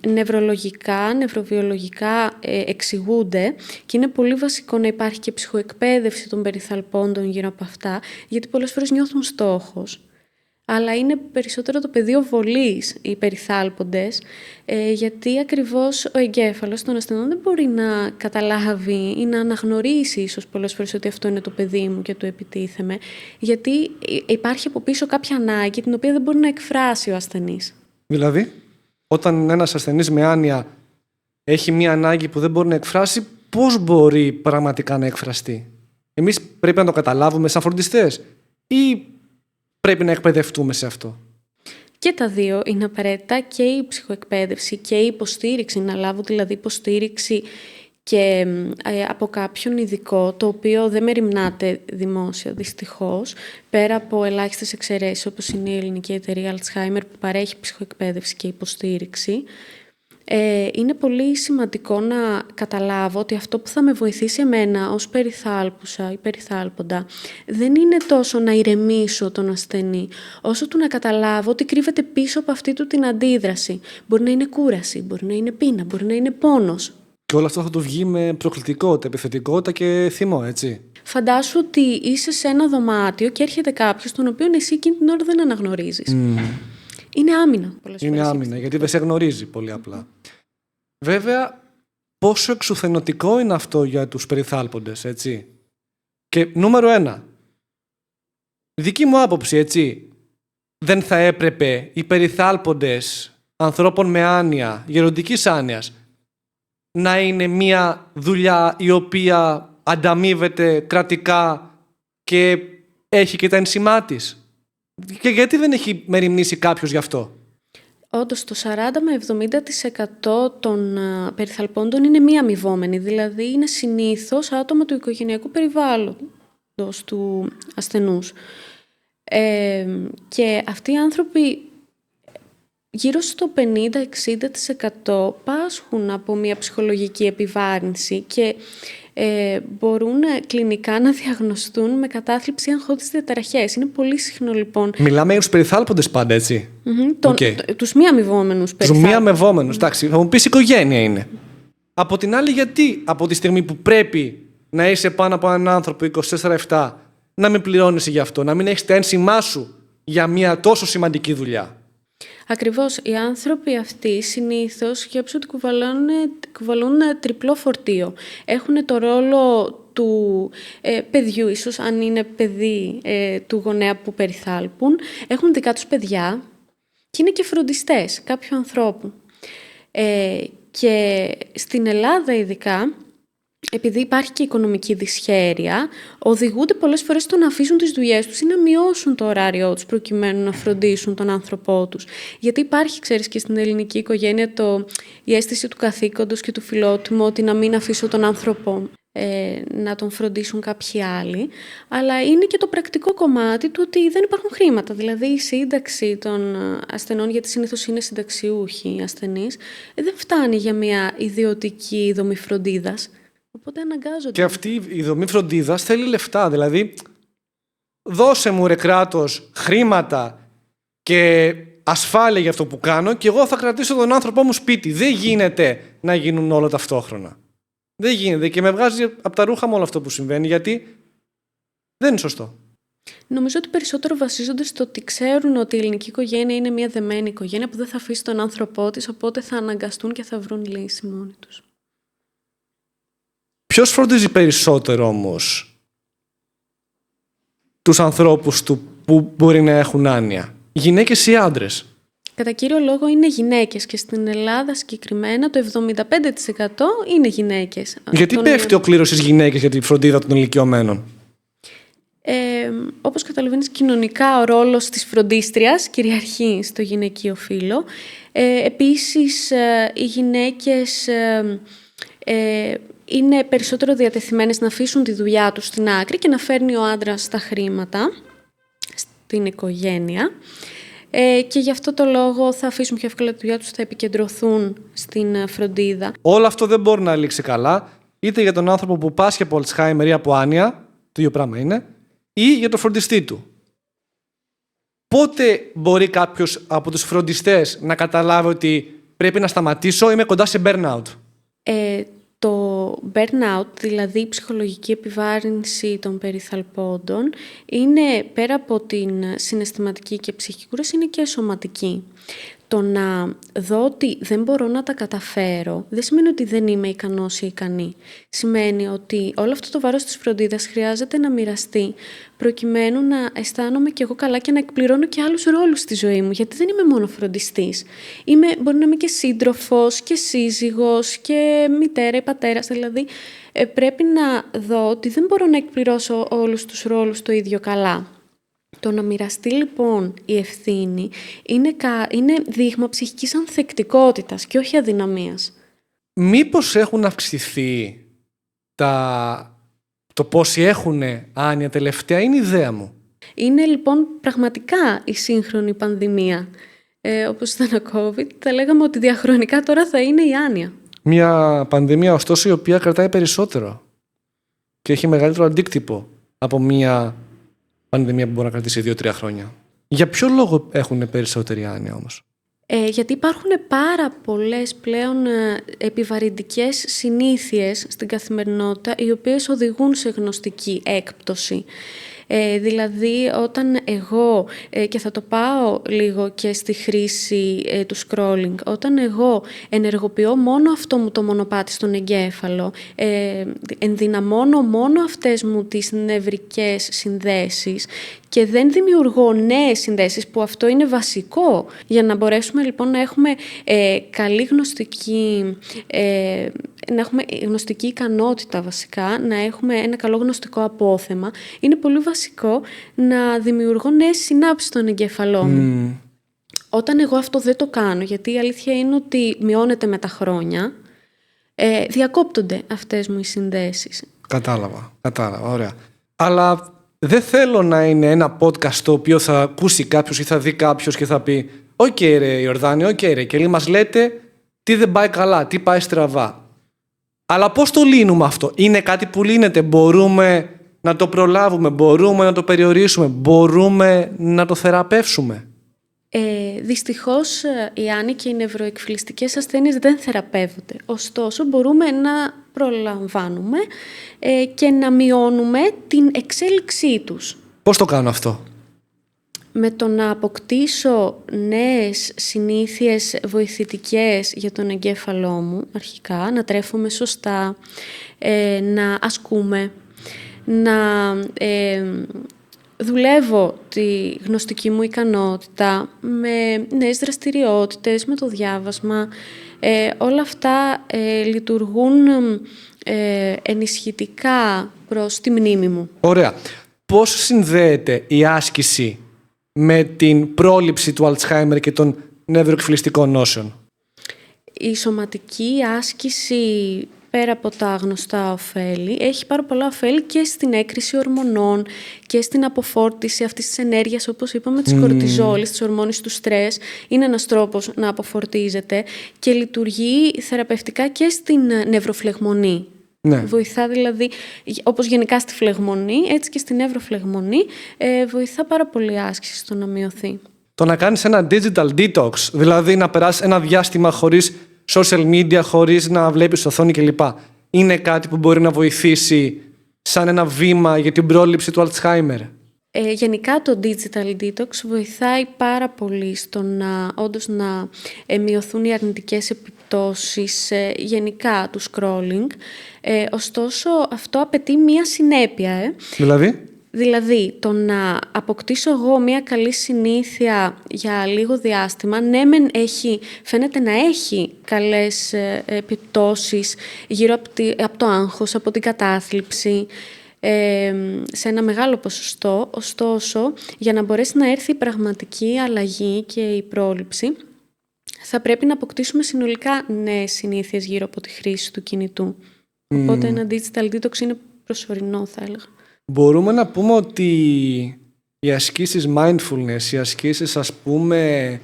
[SPEAKER 2] νευρολογικά, νευροβιολογικά εξηγούνται και είναι πολύ βασικό να υπάρχει και ψυχοεκπαίδευση των περιθαλπόντων γύρω από αυτά, γιατί πολλές φορές νιώθουν στόχος. Αλλά είναι περισσότερο το πεδίο βολής οι περιθάλποντες, γιατί ακριβώς ο εγκέφαλος των ασθενών δεν μπορεί να καταλάβει ή να αναγνωρίσει ίσως πολλές φορές ότι αυτό είναι το παιδί μου και του επιτίθεμαι, γιατί υπάρχει από πίσω κάποια ανάγκη την οποία δεν μπορεί να εκφράσει ο ασθενής.
[SPEAKER 1] Δηλαδή, όταν ένας ασθενής με άνοια έχει μία ανάγκη που δεν μπορεί να εκφράσει, πώς μπορεί πραγματικά να εκφραστεί? Εμείς πρέπει να το καταλάβουμε σαν φροντιστές ή πρέπει να εκπαιδευτούμε σε αυτό?
[SPEAKER 2] Και τα δύο είναι απαραίτητα, και η ψυχοεκπαίδευση και η υποστήριξη, να λάβω δηλαδή υποστήριξη και από κάποιον ειδικό, το οποίο δεν μεριμνάται δημόσια δυστυχώς, πέρα από ελάχιστες εξαιρέσεις όπως είναι η Ελληνική Εταιρεία Alzheimer που παρέχει ψυχοεκπαίδευση και υποστήριξη. Είναι πολύ σημαντικό να καταλάβω ότι αυτό που θα με βοηθήσει εμένα ως περιθάλπουσα ή περιθάλποντα δεν είναι τόσο να ηρεμήσω τον ασθενή, όσο του να καταλάβω ότι κρύβεται πίσω από αυτή του την αντίδραση. Μπορεί να είναι κούραση, μπορεί να είναι πείνα, μπορεί να είναι πόνος.
[SPEAKER 1] Και όλο αυτό θα του βγει με προκλητικότητα, επιθετικότητα και θυμό, έτσι.
[SPEAKER 2] Φαντάσου ότι είσαι σε ένα δωμάτιο και έρχεται κάποιος τον οποίο εσύ εκείνη την ώρα δεν αναγνωρίζεις. Είναι άμυνα πολλές φορές.
[SPEAKER 1] Είναι άμυνα, γιατί δεν σε γνωρίζει πολύ απλά. Βέβαια, πόσο εξουθενωτικό είναι αυτό για τους περιθάλποντες, έτσι. Και νούμερο 1. Δική μου άποψη, έτσι. Δεν θα έπρεπε οι περιθάλποντες ανθρώπων με άνοια, γεροντικής άνοιας, να είναι μια δουλειά η οποία ανταμείβεται κρατικά και έχει και τα ένσημά της? Και γιατί δεν έχει μεριμνήσει κάποιος γι' αυτό?
[SPEAKER 2] Όντως, το 40 με 70% των περιθαλπόντων είναι μη αμοιβόμενοι, δηλαδή είναι συνήθως άτομα του οικογενειακού περιβάλλοντος του ασθενούς. Και αυτοί οι άνθρωποι γύρω στο 50-60% πάσχουν από μια ψυχολογική επιβάρυνση και μπορούν κλινικά να διαγνωστούν με κατάθλιψη ή αγχώδεις διαταραχές. Είναι πολύ συχνό λοιπόν.
[SPEAKER 1] Μιλάμε για τους περιθάλποντες πάντα, έτσι.
[SPEAKER 2] Τους μη αμοιβόμενους
[SPEAKER 1] περιθάλποντες. Τους μη αμοιβόμενους, εντάξει. Θα μου πεις οικογένεια είναι. Από την άλλη, γιατί από τη στιγμή που πρέπει να είσαι πάνω από έναν άνθρωπο 24/7, να μην πληρώνεις γι' αυτό, να μην έχεις τα ένσημά σου για μια τόσο σημαντική δουλειά?
[SPEAKER 2] Ακριβώς, οι άνθρωποι αυτοί συνήθως σκέψου ότι κουβαλούν τριπλό φορτίο. Έχουν το ρόλο του παιδιού, ίσως αν είναι παιδί του γονέα που περιθάλπουν, έχουν δικά τους παιδιά και είναι και φροντιστές κάποιου ανθρώπου. Και στην Ελλάδα ειδικά, επειδή υπάρχει και οικονομική δυσχέρεια, οδηγούνται πολλές φορές στο να αφήσουν τις δουλειές τους ή να μειώσουν το ωράριό τους προκειμένου να φροντίσουν τον άνθρωπό τους. Γιατί υπάρχει, ξέρεις, και στην ελληνική οικογένεια η αίσθηση του καθήκοντος και του φιλότιμου, ότι να μην αφήσω τον άνθρωπό να τον φροντίσουν κάποιοι άλλοι. Αλλά είναι και το πρακτικό κομμάτι του ότι δεν υπάρχουν χρήματα. Δηλαδή η σύνταξη των ασθενών, γιατί συνήθως είναι συνταξιούχοι οι ασθενείς, δεν φτάνει για μια ιδιωτική δομή φροντίδας. Οπότε αναγκάζονται.
[SPEAKER 1] Και αυτή η δομή φροντίδας θέλει λεφτά. Δηλαδή, δώσε μου ρε κράτος χρήματα και ασφάλεια για αυτό που κάνω και εγώ θα κρατήσω τον άνθρωπό μου σπίτι. Δεν γίνεται να γίνουν όλα ταυτόχρονα. Δεν γίνεται και με βγάζει από τα ρούχα μου όλο αυτό που συμβαίνει, γιατί δεν είναι σωστό.
[SPEAKER 2] Νομίζω ότι περισσότερο βασίζονται στο ότι ξέρουν ότι η ελληνική οικογένεια είναι μια δεμένη οικογένεια που δεν θα αφήσει τον άνθρωπό της, οπότε θα αναγκαστούν και θα βρουν λύση μόνοι τους.
[SPEAKER 1] Ποιος φροντίζει περισσότερο όμως τους ανθρώπους του που μπορεί να έχουν άνοια, γυναίκες ή άντρες?
[SPEAKER 2] Κατά κύριο λόγο είναι γυναίκες και στην Ελλάδα συγκεκριμένα το 75% είναι γυναίκες.
[SPEAKER 1] Γιατί πέφτει ο κλήρος στις γυναίκες για τη φροντίδα των ηλικιωμένων?
[SPEAKER 2] Όπως καταλαβαίνεις, κοινωνικά ο ρόλος της φροντίστριας κυριαρχεί στο γυναικείο φύλο. Επίσης, οι γυναίκες είναι περισσότερο διατεθειμένες να αφήσουν τη δουλειά τους στην άκρη και να φέρνει ο άντρας τα χρήματα στην οικογένεια. Και γι' αυτό το λόγο θα αφήσουν πιο εύκολα τη δουλειά τους, θα επικεντρωθούν στην φροντίδα.
[SPEAKER 1] Όλο αυτό δεν μπορεί να λήξει καλά, είτε για τον άνθρωπο που πάσχει από Αλτσχάιμερ ή από άνοια, το ίδιο πράγμα είναι, ή για τον φροντιστή του. Πότε μπορεί κάποιος από τους φροντιστές να καταλάβει ότι πρέπει να σταματήσω, είμαι κοντά σε burnout?
[SPEAKER 2] Το burnout, δηλαδή η ψυχολογική επιβάρυνση των περιθαλπόντων, είναι πέρα από την συναισθηματική και ψυχική κούραση, είναι και σωματική. Το να δω ότι δεν μπορώ να τα καταφέρω δεν σημαίνει ότι δεν είμαι ικανός ή ικανή. Σημαίνει ότι όλο αυτό το βάρος της φροντίδας χρειάζεται να μοιραστεί προκειμένου να αισθάνομαι κι εγώ καλά και να εκπληρώνω και άλλους ρόλους στη ζωή μου. Γιατί δεν είμαι μόνο φροντιστής. Μπορεί να είμαι και σύντροφος και σύζυγος και μητέρα ή πατέρας. Δηλαδή πρέπει να δω ότι δεν μπορώ να εκπληρώσω όλους τους ρόλους το ίδιο καλά. Το να μοιραστεί λοιπόν η ευθύνη είναι δείγμα ψυχικής ανθεκτικότητας και όχι αδυναμίας.
[SPEAKER 1] Μήπως έχουν αυξηθεί το πόσοι έχουν άνοια τελευταία? Είναι η ιδέα μου.
[SPEAKER 2] Είναι λοιπόν πραγματικά η σύγχρονη πανδημία. Όπως ήταν ο COVID, θα λέγαμε ότι διαχρονικά τώρα θα είναι η άνοια.
[SPEAKER 1] Μια πανδημία ωστόσο η οποία κρατάει περισσότερο και έχει μεγαλύτερο αντίκτυπο από μια πανδημία που μπορεί να κρατήσει 2-3 χρόνια. Για ποιο λόγο έχουν περισσότερη άνοια όμως?
[SPEAKER 2] Γιατί υπάρχουν πάρα πολλές πλέον επιβαρυντικές συνήθειες στην καθημερινότητα, οι οποίες οδηγούν σε γνωστική έκπτωση. Δηλαδή όταν εγώ, και θα το πάω λίγο και στη χρήση του scrolling, όταν εγώ ενεργοποιώ μόνο αυτό μου το μονοπάτι στον εγκέφαλο, ενδυναμώνω μόνο αυτές μου τις νευρικές συνδέσεις και δεν δημιουργώ νέες συνδέσεις, που αυτό είναι βασικό για να μπορέσουμε λοιπόν να έχουμε καλή γνωστική ικανότητα βασικά, να έχουμε ένα καλό γνωστικό απόθεμα. Είναι πολύ βασικό να δημιουργώ νέες συνάψεις στον εγκέφαλό μου. Όταν εγώ αυτό δεν το κάνω, γιατί η αλήθεια είναι ότι μειώνεται με τα χρόνια, διακόπτονται αυτές μου οι συνδέσεις.
[SPEAKER 1] Κατάλαβα, ωραία. Αλλά δεν θέλω να είναι ένα podcast το οποίο θα ακούσει κάποιος ή θα δει κάποιος και θα πει «Οκ ρε Ιορδάνη, οκ ρε, και λέει μας λέτε τι δεν πάει καλά, τι πάει στραβά». Αλλά πώς το λύνουμε αυτό? Είναι κάτι που λύνεται? Μπορούμε να το προλάβουμε? Μπορούμε να το περιορίσουμε? Μπορούμε να το θεραπεύσουμε?
[SPEAKER 2] Δυστυχώς οι άνοια και οι νευροεκφυλιστικές ασθένειες δεν θεραπεύονται. Ωστόσο μπορούμε να προλαμβάνουμε και να μειώνουμε την εξέλιξή τους.
[SPEAKER 1] Πώς το κάνω αυτό?
[SPEAKER 2] Με το να αποκτήσω νέες συνήθειες βοηθητικές για τον εγκέφαλό μου, αρχικά, να τρέφομαι σωστά, να ασκούμε, να δουλεύω τη γνωστική μου ικανότητα με νέες δραστηριότητες, με το διάβασμα. Όλα αυτά λειτουργούν ενισχυτικά προς τη μνήμη μου.
[SPEAKER 1] Ωραία. Πώς συνδέεται η άσκηση με την πρόληψη του Αλτσχάιμερ και των νευροεκφυλιστικών νόσεων?
[SPEAKER 2] Η σωματική άσκηση, πέρα από τα γνωστά ωφέλη, έχει πάρα πολλά ωφέλη και στην έκρηση ορμονών και στην αποφόρτιση αυτής της ενέργειας, όπως είπαμε, της κορτιζόλης, της ορμόνης του στρες. Είναι ένας τρόπος να αποφορτίζεται και λειτουργεί θεραπευτικά και στην νευροφλεγμονή.
[SPEAKER 1] Ναι.
[SPEAKER 2] Βοηθά δηλαδή, όπως γενικά στη φλεγμονή, έτσι και στη νευροφλεγμονή, βοηθά πάρα πολύ άσκηση στο να μειωθεί.
[SPEAKER 1] Το να κάνεις ένα digital detox, δηλαδή να περάσεις ένα διάστημα χωρίς social media, χωρίς να βλέπεις οθόνη κλπ. Είναι κάτι που μπορεί να βοηθήσει σαν ένα βήμα για την πρόληψη του Αλτσχάιμερ?
[SPEAKER 2] Γενικά το digital detox βοηθάει πάρα πολύ στο να όντως να μειωθούν οι αρνητικές επιπτώσεις γενικά του scrolling. Ωστόσο, αυτό απαιτεί μία συνέπεια. Δηλαδή, το να αποκτήσω εγώ μία καλή συνήθεια για λίγο διάστημα, ναι μεν φαίνεται να έχει καλές επιπτώσεις γύρω από το άγχος, από την κατάθλιψη, σε ένα μεγάλο ποσοστό, ωστόσο, για να μπορέσει να έρθει η πραγματική αλλαγή και η πρόληψη, θα πρέπει να αποκτήσουμε συνολικά νέες συνήθειες γύρω από τη χρήση του κινητού. Οπότε ένα digital detox είναι προσωρινό, θα έλεγα.
[SPEAKER 1] Μπορούμε να πούμε ότι οι ασκήσεις mindfulness, οι ασκήσεις ας πούμε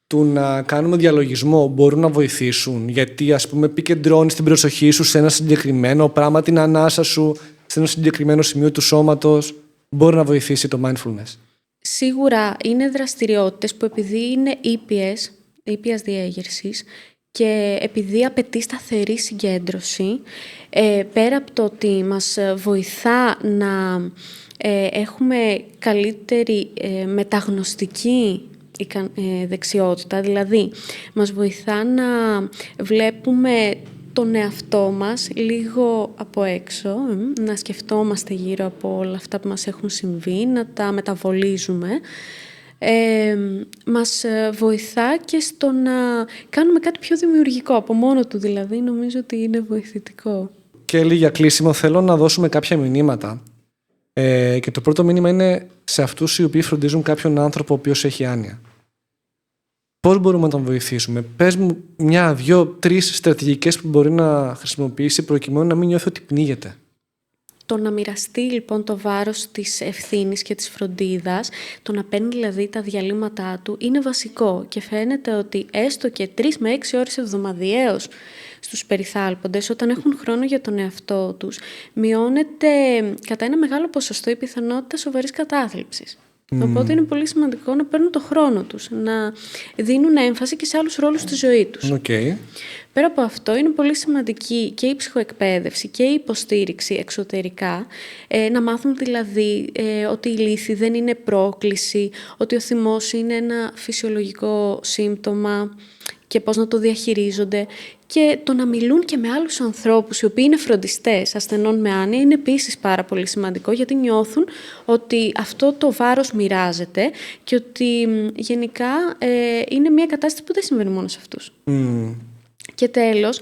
[SPEAKER 1] του να κάνουμε διαλογισμό μπορούν να βοηθήσουν, γιατί ας πούμε επικεντρώνεις την προσοχή σου σε ένα συγκεκριμένο πράγμα, την ανάσα σου σε ένα συγκεκριμένο σημείο του σώματος, μπορεί να βοηθήσει το mindfulness?
[SPEAKER 2] Σίγουρα είναι δραστηριότητες που επειδή είναι ήπιας διέγερσης και επειδή απαιτεί σταθερή συγκέντρωση, πέρα από το ότι μας βοηθά να έχουμε καλύτερη μεταγνωστική δεξιότητα, δηλαδή μας βοηθά να βλέπουμε τον εαυτό μας λίγο από έξω, να σκεφτόμαστε γύρω από όλα αυτά που μας έχουν συμβεί, να τα μεταβολίζουμε. Μας βοηθά και στο να κάνουμε κάτι πιο δημιουργικό από μόνο του, δηλαδή νομίζω ότι είναι βοηθητικό.
[SPEAKER 1] Και για κλείσιμο θέλω να δώσουμε κάποια μηνύματα, και το πρώτο μήνυμα είναι σε αυτούς οι οποίοι φροντίζουν κάποιον άνθρωπο ο οποίος έχει άνοια. Πώς μπορούμε να τον βοηθήσουμε? Πες μου 1, 2, 3 στρατηγικές που μπορεί να χρησιμοποιήσει προκειμένου να μην νιώθει ότι πνίγεται.
[SPEAKER 2] Το να μοιραστεί λοιπόν το βάρος της ευθύνης και της φροντίδας, το να παίρνει δηλαδή τα διαλύματά του, είναι βασικό και φαίνεται ότι έστω και 3 με 6 ώρες εβδομαδιαίως στους περιθάλποντες, όταν έχουν χρόνο για τον εαυτό τους, μειώνεται κατά ένα μεγάλο ποσοστό η πιθανότητα σοβαρής κατάθλιψης. Οπότε είναι πολύ σημαντικό να παίρνουν το χρόνο τους, να δίνουν έμφαση και σε άλλους ρόλους στη ζωή τους.
[SPEAKER 1] Okay.
[SPEAKER 2] Πέρα από αυτό, είναι πολύ σημαντική και η ψυχοεκπαίδευση και η υποστήριξη εξωτερικά, να μάθουν δηλαδή ότι η λύθη δεν είναι πρόκληση, ότι ο θυμός είναι ένα φυσιολογικό σύμπτωμα και πώς να το διαχειρίζονται, και το να μιλούν και με άλλους ανθρώπους οι οποίοι είναι φροντιστές ασθενών με άνοια είναι επίσης πάρα πολύ σημαντικό, γιατί νιώθουν ότι αυτό το βάρος μοιράζεται και ότι γενικά είναι μια κατάσταση που δεν συμβαίνει μόνο σε αυτούς. Και τέλος,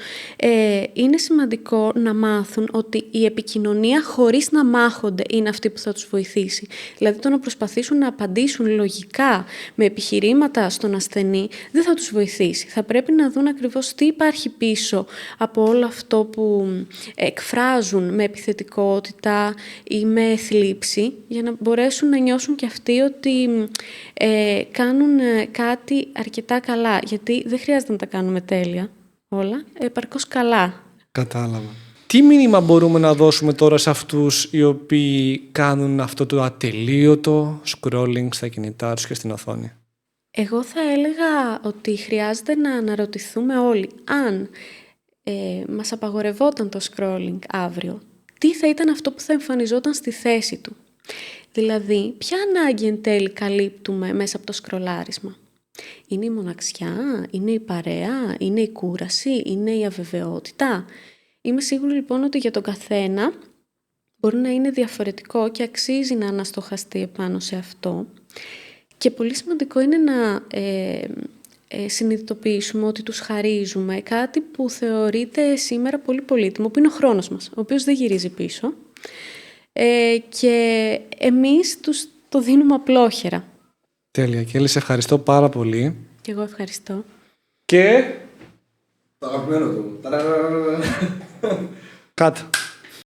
[SPEAKER 2] είναι σημαντικό να μάθουν ότι η επικοινωνία χωρίς να μάχονται είναι αυτή που θα τους βοηθήσει. Δηλαδή το να προσπαθήσουν να απαντήσουν λογικά με επιχειρήματα στον ασθενή δεν θα τους βοηθήσει. Θα πρέπει να δουν ακριβώς τι υπάρχει πίσω από όλο αυτό που εκφράζουν με επιθετικότητα ή με θλίψη, για να μπορέσουν να νιώσουν και αυτοί ότι κάνουν κάτι αρκετά καλά. Γιατί δεν χρειάζεται να τα κάνουμε τέλεια όλα, επαρκώς καλά.
[SPEAKER 1] Κατάλαβα. Τι μήνυμα μπορούμε να δώσουμε τώρα σε αυτούς οι οποίοι κάνουν αυτό το ατελείωτο scrolling στα κινητά τους και στην οθόνη?
[SPEAKER 2] Εγώ θα έλεγα ότι χρειάζεται να αναρωτηθούμε όλοι, αν μας απαγορευόταν το scrolling αύριο, τι θα ήταν αυτό που θα εμφανιζόταν στη θέση του? Δηλαδή, ποια ανάγκη εν τέλει καλύπτουμε μέσα από το σκρολάρισμα? Είναι η μοναξιά, είναι η παρέα, είναι η κούραση, είναι η αβεβαιότητα? Είμαι σίγουρη λοιπόν ότι για τον καθένα μπορεί να είναι διαφορετικό και αξίζει να αναστοχαστεί επάνω σε αυτό. Και πολύ σημαντικό είναι να συνειδητοποιήσουμε ότι τους χαρίζουμε κάτι που θεωρείται σήμερα πολύ πολύτιμο, που είναι ο χρόνος μας, ο οποίος δεν γυρίζει πίσω, και εμείς τους το δίνουμε απλόχερα.
[SPEAKER 1] Τέλεια. Κέλλη, σε ευχαριστώ πάρα πολύ.
[SPEAKER 2] Και εγώ ευχαριστώ.
[SPEAKER 1] Και...
[SPEAKER 4] Το αγαπημένο του.
[SPEAKER 1] Κάτω.